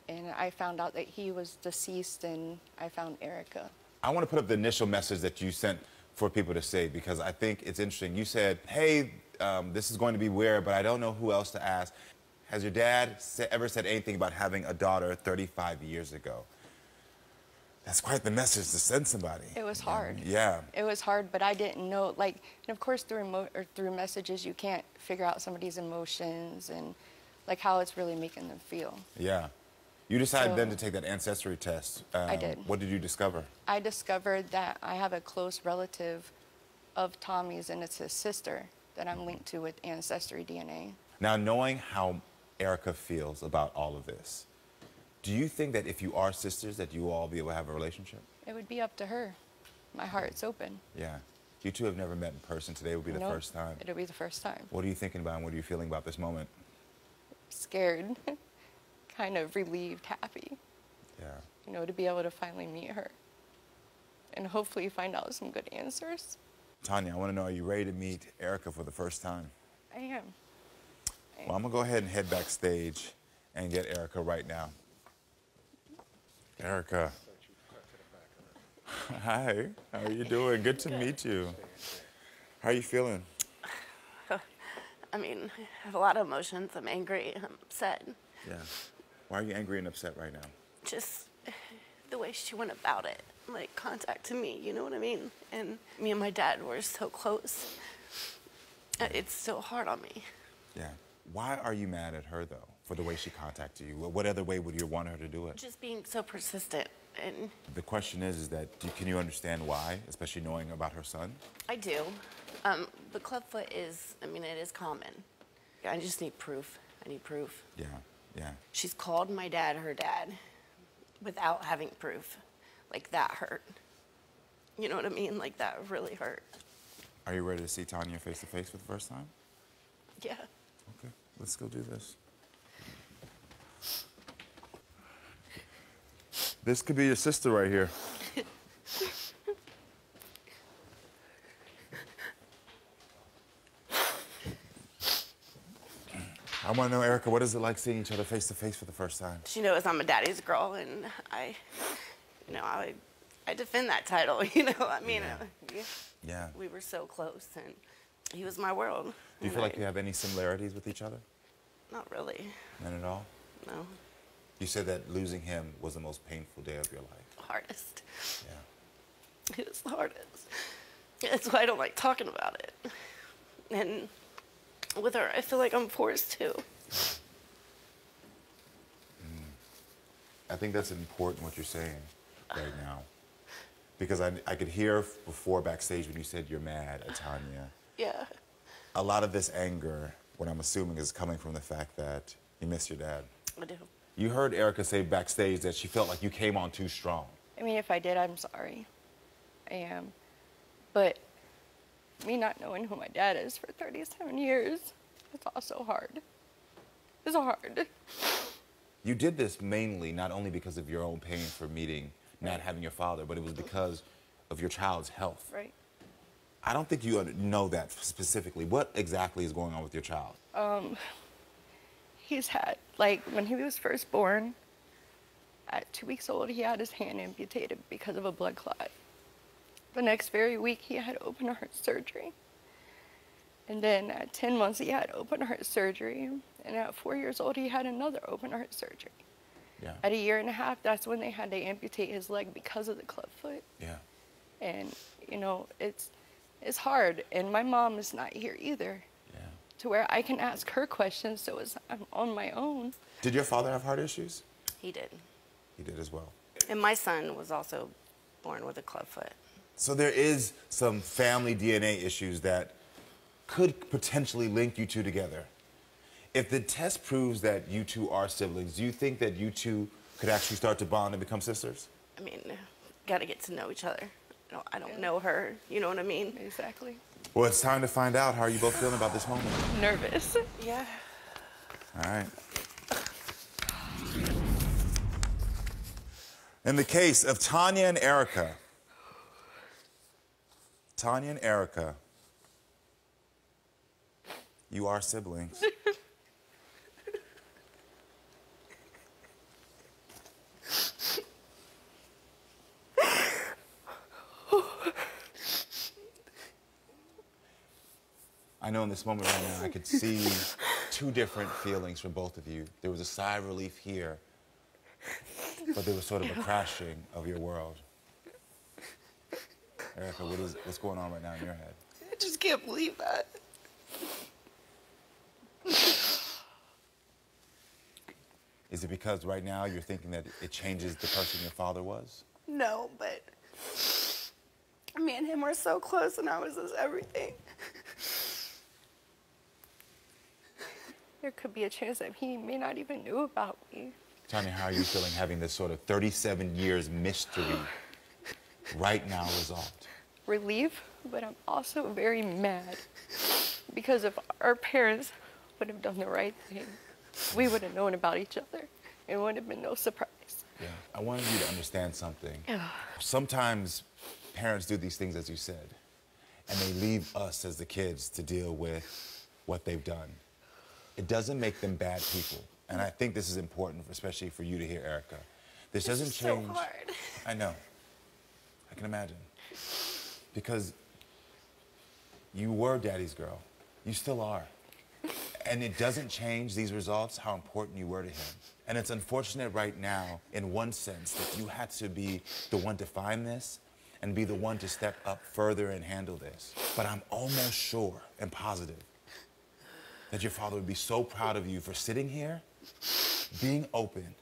[SPEAKER 17] And I found out that he was deceased, and I found Erika.
[SPEAKER 14] I want to put up the initial message that you sent for people to say, because I think it's interesting. You said, hey, this is going to be weird, but I don't know who else to ask. Has your dad ever said anything about having a daughter 35 years ago? That's quite the message to send somebody.
[SPEAKER 17] It was hard.
[SPEAKER 14] Yeah.
[SPEAKER 17] It was hard, but I didn't know, like, and of course through messages you can't figure out somebody's emotions and like how it's really making them feel.
[SPEAKER 14] Yeah. You decided then to take that ancestry test.
[SPEAKER 17] I did.
[SPEAKER 14] What did you discover?
[SPEAKER 17] I discovered that I have a close relative of Tommy's, and it's his sister that I'm linked to with ancestry DNA.
[SPEAKER 14] Now, knowing how Erika feels about all of this, do you think that if you are sisters that you will all be able to have a relationship?
[SPEAKER 17] It would be up to her. My heart's open.
[SPEAKER 14] Yeah. You two have never met in person. Today will be the first time.
[SPEAKER 17] It'll be the first time.
[SPEAKER 14] What are you thinking about and what are you feeling about this moment?
[SPEAKER 17] Scared. Kind of relieved, happy.
[SPEAKER 14] Yeah.
[SPEAKER 17] You know, to be able to finally meet her. And hopefully find out some good answers.
[SPEAKER 14] Tanya, I want to know, are you ready to meet Erika for the first time?
[SPEAKER 17] I am.
[SPEAKER 14] Well, I'm going to go ahead and head backstage and get Erika right now. Erika. Hi, how are you doing? Good to meet you. How are you feeling?
[SPEAKER 16] I mean, I have a lot of emotions. I'm angry, I'm upset.
[SPEAKER 14] Yeah. Why are you angry and upset right now?
[SPEAKER 16] Just the way she went about it, like contacting me, you know what I mean? And me and my dad were so close. It's so hard on me.
[SPEAKER 14] Yeah. Why are you mad at her, though, for the way she contacted you? What other way would you want her to do it?
[SPEAKER 16] Just being so persistent. And
[SPEAKER 14] the question is that, can you understand why, especially knowing about her son?
[SPEAKER 16] I do. The clubfoot is, I mean, it is common. I just need proof. I need proof.
[SPEAKER 14] Yeah, yeah.
[SPEAKER 16] She's called my dad her dad without having proof. Like, that hurt. You know what I mean? Like, that really hurt.
[SPEAKER 14] Are you ready to see Tanya face to face for the first time?
[SPEAKER 16] Yeah.
[SPEAKER 14] Okay, let's go do this. This could be your sister right here. I want to know, Erika, what is it like seeing each other face to face for the first time?
[SPEAKER 16] She knows I'm a daddy's girl, and I defend that title, you know? I mean,
[SPEAKER 14] yeah.
[SPEAKER 16] we were so close, and He was my world.
[SPEAKER 14] Do you feel like you have any similarities with each other?
[SPEAKER 16] Not really.
[SPEAKER 14] None at all?
[SPEAKER 16] No.
[SPEAKER 14] You said that losing him was the most painful day of your life.
[SPEAKER 16] Hardest.
[SPEAKER 14] Yeah.
[SPEAKER 16] It was the hardest. That's why I don't like talking about it. And with her, I feel like I'm forced to.
[SPEAKER 14] I think that's important what you're saying right now. Because I could hear before backstage when you said you're mad at Tanya.
[SPEAKER 16] Yeah.
[SPEAKER 14] A lot of this anger, what I'm assuming, is coming from the fact that you miss your dad.
[SPEAKER 16] I do.
[SPEAKER 14] You heard Erika say backstage that she felt like you came on too strong.
[SPEAKER 17] I mean, if I did, I'm sorry. I am. But me not knowing who my dad is for 37 years, it's also hard. It's hard.
[SPEAKER 14] You did this mainly not only because of your own pain for not having your father, but it was because of your child's health.
[SPEAKER 17] Right.
[SPEAKER 14] I don't think you know that specifically. What exactly is going on with your child?
[SPEAKER 17] He's had, like, when he was first born, at 2 weeks old, he had his hand amputated because of a blood clot. The next very week, he had open heart surgery. And then at 10 months, he had open heart surgery. And at 4 years old, he had another open heart surgery.
[SPEAKER 14] Yeah.
[SPEAKER 17] At 1.5 years, that's when they had to amputate his leg because of the club foot.
[SPEAKER 14] Yeah.
[SPEAKER 17] And, you know, it's hard. And my mom is not here either.
[SPEAKER 14] Yeah.
[SPEAKER 17] To where I can ask her questions, so I'm on my own.
[SPEAKER 14] Did your father have heart issues?
[SPEAKER 16] He did.
[SPEAKER 14] He did as well.
[SPEAKER 16] And my son was also born with a club foot.
[SPEAKER 14] So there is some family DNA issues that could potentially link you two together. If the test proves that you two are siblings, do you think that you two could actually start to bond and become sisters?
[SPEAKER 16] I mean, gotta get to know each other. I don't know her, you know what I mean?
[SPEAKER 17] Exactly.
[SPEAKER 14] Well, it's time to find out. How are you both feeling about this moment?
[SPEAKER 17] Nervous.
[SPEAKER 16] Yeah.
[SPEAKER 14] All right. In the case of Tanya and Erika, you are siblings. I know in this moment right now, I could see two different feelings from both of you. There was a sigh of relief here, but there was sort of a crashing of your world. Erika, what's going on right now in your head?
[SPEAKER 16] I just can't believe that.
[SPEAKER 14] Is it because right now you're thinking that it changes the person your father was?
[SPEAKER 16] No, but me and him were so close and I was his everything.
[SPEAKER 17] There could be a chance that he may not even knew about me.
[SPEAKER 14] Tanya, how are you feeling having this sort of 37 years mystery right now resolved?
[SPEAKER 17] Relief, but I'm also very mad. Because if our parents would have done the right thing, we would have known about each other. It would have been no surprise.
[SPEAKER 14] Yeah. I wanted you to understand something. Sometimes parents do these things, as you said, and they leave us as the kids to deal with what they've done. It doesn't make them bad people. And I think this is important, especially for you to hear, Erika. This doesn't change.
[SPEAKER 16] So hard.
[SPEAKER 14] I know. I can imagine. Because you were daddy's girl. You still are. And it doesn't change these results how important you were to him. And it's unfortunate right now, in one sense, that you had to be the one to find this and be the one to step up further and handle this. But I'm almost sure and positive that your father would be so proud of you for sitting here, being open.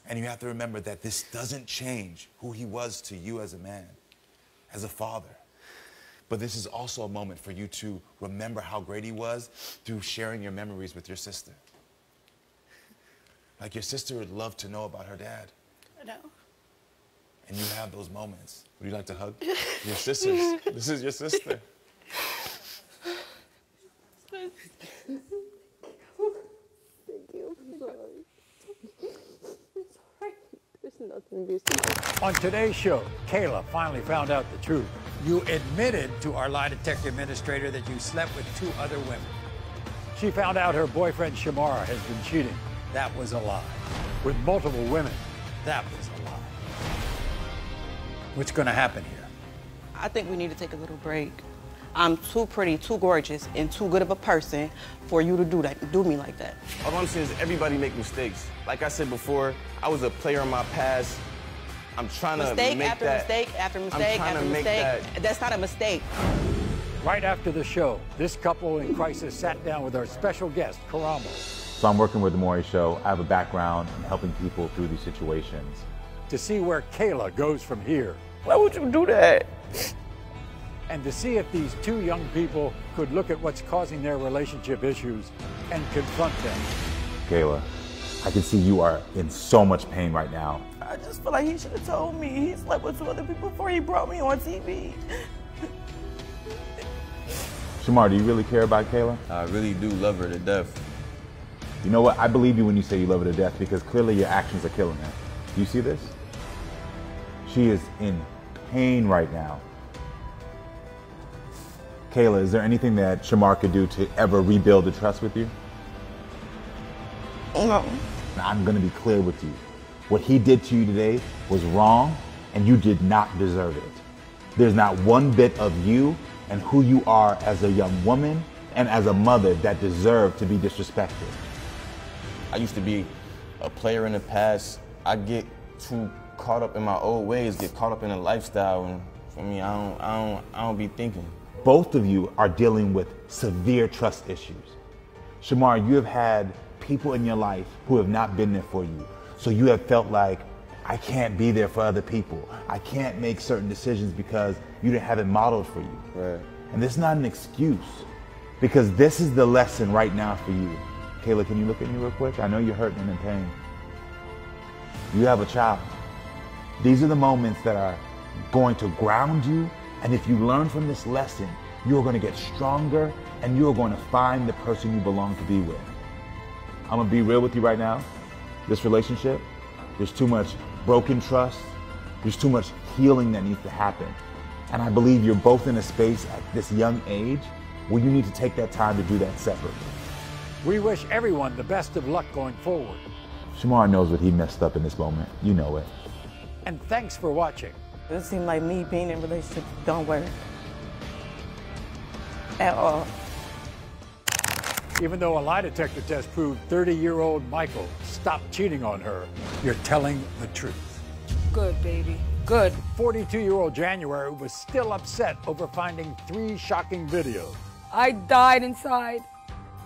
[SPEAKER 14] And you have to remember that this doesn't change who he was to you as a man, as a father. But this is also a moment for you to remember how great he was through sharing your memories with your sister. Like, your sister would love to know about her dad.
[SPEAKER 16] I know.
[SPEAKER 14] And you have those moments. Would you like to hug your sisters? This is your sister.
[SPEAKER 17] Thank you. I'm sorry. It's all right. There's nothing to be said.
[SPEAKER 1] On today's show, Kayla finally found out the truth. You admitted to our lie detector administrator that you slept with 2 other women. She found out her boyfriend Shamar has been cheating. That was a lie. With multiple women, that was a lie. What's going to happen here?
[SPEAKER 18] I think we need to take a little break. I'm too pretty, too gorgeous, and too good of a person for you to do me like that.
[SPEAKER 19] All I'm saying is everybody make mistakes. Like I said before, I was a player in my past. I'm trying to make
[SPEAKER 18] after
[SPEAKER 19] that.
[SPEAKER 18] mistake after mistake after mistake. That's not a mistake.
[SPEAKER 1] Right after the show, this couple in crisis sat down with our special guest, Karamo.
[SPEAKER 14] So I'm working with the Maury Show. I have a background in helping people through these situations.
[SPEAKER 1] To see where Kayla goes from here.
[SPEAKER 18] Why would you do that?
[SPEAKER 1] And to see if these two young people could look at what's causing their relationship issues and confront them.
[SPEAKER 14] Kayla, I can see you are in so much pain right now.
[SPEAKER 18] I just feel like he should have told me he slept with 2 other people before he brought me on TV.
[SPEAKER 14] Shamar, do you really care about Kayla?
[SPEAKER 19] I really do love her to death.
[SPEAKER 14] You know what? I believe you when you say you love her to death because clearly your actions are killing her. Do you see this? She is in pain right now. Kayla, is there anything that Shamar could do to ever rebuild the trust with you?
[SPEAKER 18] No.
[SPEAKER 14] I'm going to be clear with you. What he did to you today was wrong, and you did not deserve it. There's not one bit of you and who you are as a young woman and as a mother that deserve to be disrespected.
[SPEAKER 19] I used to be a player in the past. I get too caught up in my old ways, get caught up in a lifestyle, and for me, I don't be thinking.
[SPEAKER 14] Both of you are dealing with severe trust issues. Shamar, you have had people in your life who have not been there for you. So you have felt like, I can't be there for other people. I can't make certain decisions because you didn't have it modeled for you.
[SPEAKER 19] Right.
[SPEAKER 14] And this is not an excuse, because this is the lesson right now for you. Kayla, can you look at me real quick? I know you're hurting and in pain. You have a child. These are the moments that are going to ground you, and if you learn from this lesson, you're going to get stronger and you're going to find the person you belong to be with. I'm going to be real with you right now. This relationship, there's too much broken trust. There's too much healing that needs to happen. And I believe you're both in a space at this young age where you need to take that time to do that separately.
[SPEAKER 1] We wish everyone the best of luck going forward.
[SPEAKER 14] Shamar knows what he messed up in this moment. You know it.
[SPEAKER 1] And thanks for watching.
[SPEAKER 18] It seemed like me being in a relationship don't work at all.
[SPEAKER 1] Even though a lie detector test proved 30-year-old Michael stopped cheating on her, you're telling the truth.
[SPEAKER 5] Good, baby. Good.
[SPEAKER 1] 42-year-old January was still upset over finding 3 shocking videos.
[SPEAKER 5] I died inside.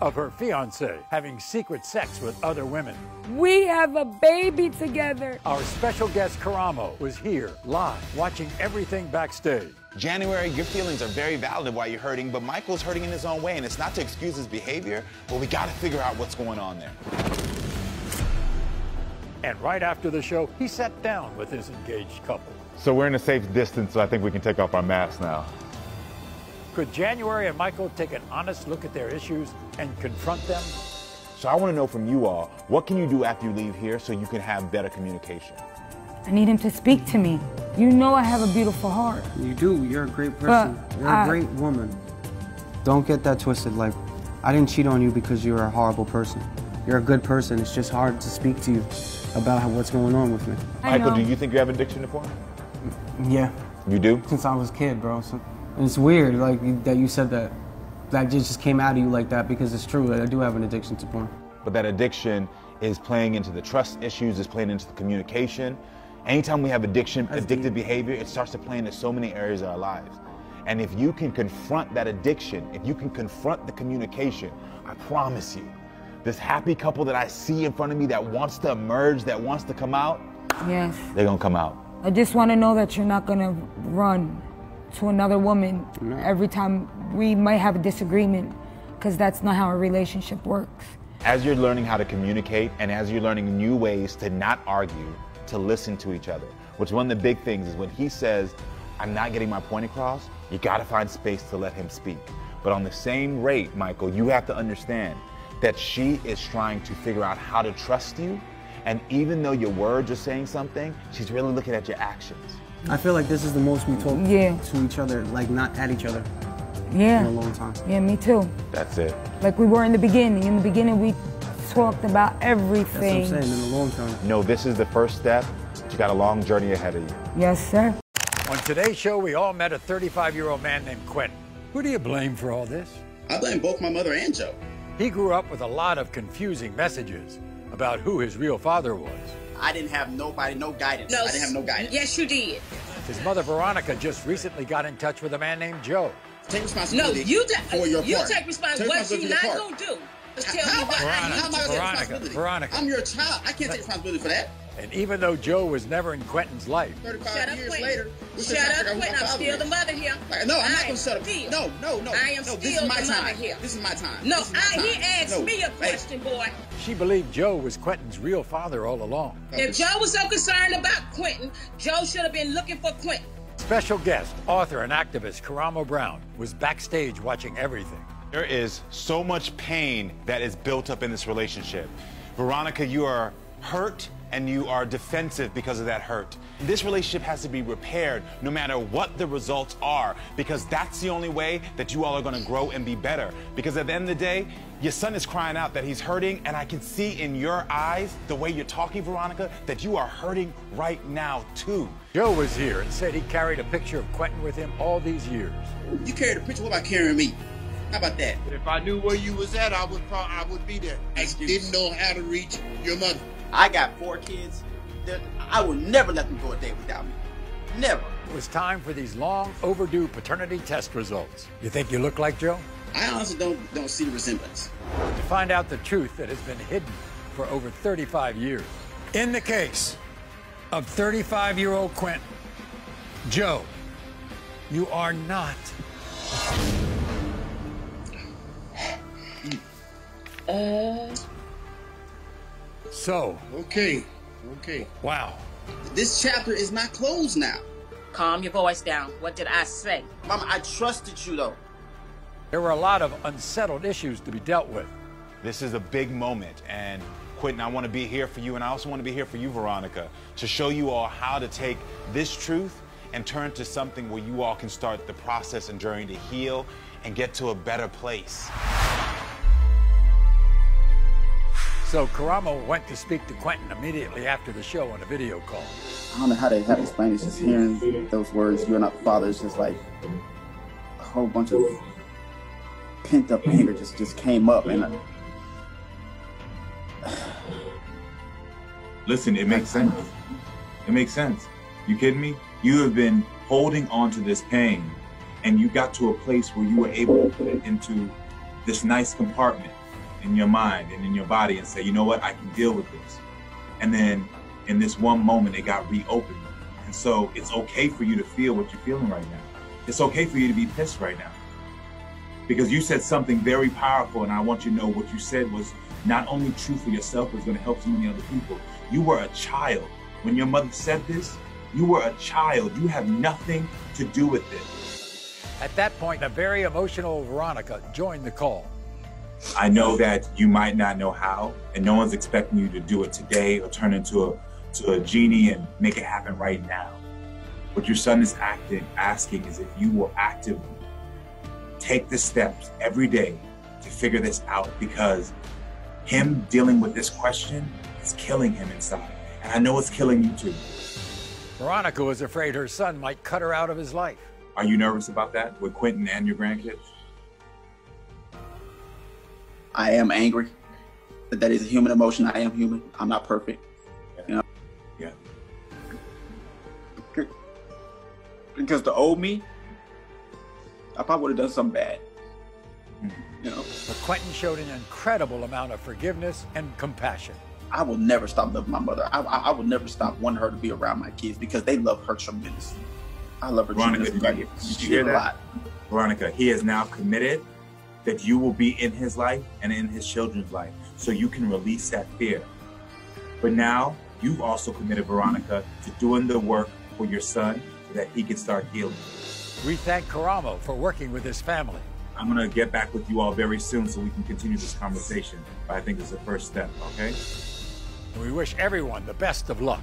[SPEAKER 1] Of her fiancé having secret sex with other women.
[SPEAKER 5] We have a baby together.
[SPEAKER 1] Our special guest Karamo was here live, watching everything backstage.
[SPEAKER 2] January, your feelings are very valid of why you're hurting, but Michael's hurting in his own way, and it's not to excuse his behavior, but we gotta figure out what's going on there.
[SPEAKER 1] And right after the show, he sat down with his engaged couple.
[SPEAKER 14] So we're in a safe distance, so I think we can take off our masks now.
[SPEAKER 1] Could January and Michael take an honest look at their issues and confront them?
[SPEAKER 14] So I want to know from you all, what can you do after you leave here so you can have better communication?
[SPEAKER 20] I need him to speak to me. You know I have a beautiful heart.
[SPEAKER 21] You do. You're a great person. You're a great woman. Don't get that twisted. Like, I didn't cheat on you because you're a horrible person. You're a good person. It's just hard to speak to you about what's going on with me.
[SPEAKER 14] Michael, do you think you have addiction to porn?
[SPEAKER 21] Yeah.
[SPEAKER 14] You do?
[SPEAKER 21] Since I was a kid, bro. So, and it's weird, like, that you said that. That just came out of you like that, because it's true. I do have an addiction to porn.
[SPEAKER 14] But that addiction is playing into the trust issues, is playing into the communication. Anytime we have addiction, addictive behavior, it starts to play into so many areas of our lives. And if you can confront that addiction, if you can confront the communication, I promise you, this happy couple that I see in front of me that wants to emerge, that wants to come out,
[SPEAKER 20] Yes.
[SPEAKER 14] they're gonna come out.
[SPEAKER 20] I just want to know that you're not going to run to another woman every time we might have a disagreement, because that's not how a relationship works.
[SPEAKER 14] As you're learning how to communicate and as you're learning new ways to not argue, to listen to each other, which one of the big things is when he says, I'm not getting my point across, you gotta find space to let him speak. But on the same rate, Michael, you have to understand that she is trying to figure out how to trust you. And even though your words are saying something, she's really looking at your actions.
[SPEAKER 21] I feel like this is the most we talk to each other, like not at each other.
[SPEAKER 20] Yeah.
[SPEAKER 21] For a long time.
[SPEAKER 20] Yeah, me too.
[SPEAKER 14] That's it.
[SPEAKER 20] Like we were in the beginning. In the beginning, we talked about everything.
[SPEAKER 21] That's what I'm saying, in the long term.
[SPEAKER 14] No, this is the first step. You got a long journey ahead of you.
[SPEAKER 20] Yes, sir.
[SPEAKER 1] On today's show, we all met a 35-year-old man named Quentyne. Who do you blame for all this?
[SPEAKER 3] I blame both my mother and Joe.
[SPEAKER 1] He grew up with a lot of confusing messages about who his real father was.
[SPEAKER 3] I didn't have nobody, no guidance. I didn't have no guidance.
[SPEAKER 8] Yes, you did.
[SPEAKER 1] His mother, Veronica, just recently got in touch with a man named Joe.
[SPEAKER 3] Take responsibility for your part.
[SPEAKER 8] You take responsibility. What you not going to do is tell me what I need to do.
[SPEAKER 1] Veronica.
[SPEAKER 3] I'm your child. I can't take responsibility for that.
[SPEAKER 1] And even though Joe was never in Quentin's life.
[SPEAKER 3] 35 years later,
[SPEAKER 8] Shut up, Quentin. I'm still the mother here.
[SPEAKER 3] No, I'm not going to shut up. No.
[SPEAKER 8] I am still the mother here.
[SPEAKER 3] This is my time.
[SPEAKER 8] No, he asked me a question, boy.
[SPEAKER 1] She believed Joe was Quentin's real father all along.
[SPEAKER 8] If Joe was so concerned about Quentin, Joe should have been looking for Quentin.
[SPEAKER 1] Special guest, author and activist Karamo Brown was backstage watching everything.
[SPEAKER 2] There is so much pain that is built up in this relationship. Veronica, you are hurt and you are defensive because of that hurt. This relationship has to be repaired no matter what the results are, because that's the only way that you all are going to grow and be better. Because at the end of the day, your son is crying out that he's hurting, and I can see in your eyes, the way you're talking, Veronica, that you are hurting right now, too.
[SPEAKER 1] Joe was here and said he carried a picture of Quentin with him all these years.
[SPEAKER 3] You carried a picture, what about carrying me? How about that?
[SPEAKER 22] If I knew where you was at, I would be there. I didn't know how to reach your mother.
[SPEAKER 3] I got 4 kids. I will never let them go a day without me. Never.
[SPEAKER 1] It was time for these long overdue paternity test results. You think you look like Joe?
[SPEAKER 3] I honestly don't see the resemblance.
[SPEAKER 1] To find out the truth that has been hidden for over 35 years. In the case of 35-year-old Quentin, Joe, you are not. So.
[SPEAKER 22] Okay.
[SPEAKER 1] Wow.
[SPEAKER 3] This chapter is not closed now.
[SPEAKER 8] Calm your voice down. What did I say?
[SPEAKER 3] Mama, I trusted you, though.
[SPEAKER 1] There were a lot of unsettled issues to be dealt with.
[SPEAKER 2] This is a big moment, and Quentin, I want to be here for you, and I also want to be here for you, Veronica, to show you all how to take this truth and turn to something where you all can start the process and journey to heal and get to a better place.
[SPEAKER 1] So Karamo went to speak to Quentin immediately after the show on a video call.
[SPEAKER 3] I don't know how to explain it. Just hearing those words, "You're not the father," is just like a whole bunch of pent-up anger just came up. And
[SPEAKER 7] listen, it makes sense. It makes sense. You kidding me? You have been holding on to this pain, and you got to a place where you were able to put it into this nice compartment in your mind and in your body and say, you know what, I can deal with this. And then in this one moment, it got reopened. And so it's okay for you to feel what you're feeling right now. It's okay for you to be pissed right now. Because you said something very powerful, and I want you to know what you said was not only true for yourself, but it's going to help so many other people. You were a child. When your mother said this, you were a child. You have nothing to do with it.
[SPEAKER 1] At that point, a very emotional Veronica joined the call.
[SPEAKER 7] I know that you might not know how, and no one's expecting you to do it today or turn into a genie and make it happen right now. What your son is asking is if you will actively take the steps every day to figure this out, because him dealing with this question is killing him inside. And I know it's killing you too.
[SPEAKER 1] Veronica was afraid her son might cut her out of his life.
[SPEAKER 7] Are you nervous about that with Quentin and your grandkids?
[SPEAKER 3] I am angry. That is a human emotion. I am human. I'm not perfect. You know?
[SPEAKER 7] Yeah.
[SPEAKER 3] Because the old me, I probably would have done something bad. You know?
[SPEAKER 1] But Quentin showed an incredible amount of forgiveness and compassion.
[SPEAKER 3] I will never stop loving my mother. I will never stop wanting her to be around my kids because they love her tremendously. I love her tremendously.
[SPEAKER 7] Did you hear that? Veronica, he is now committed that you will be in his life and in his children's life, so you can release that fear. But now, you've also committed, Veronica, to doing the work for your son so that he can start healing.
[SPEAKER 1] We thank Karamo for working with his family.
[SPEAKER 7] I'm gonna get back with you all very soon so we can continue this conversation, but I think it's the first step, okay?
[SPEAKER 1] We wish everyone the best of luck.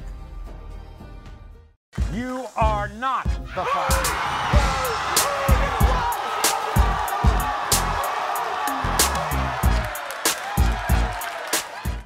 [SPEAKER 1] You are not the father.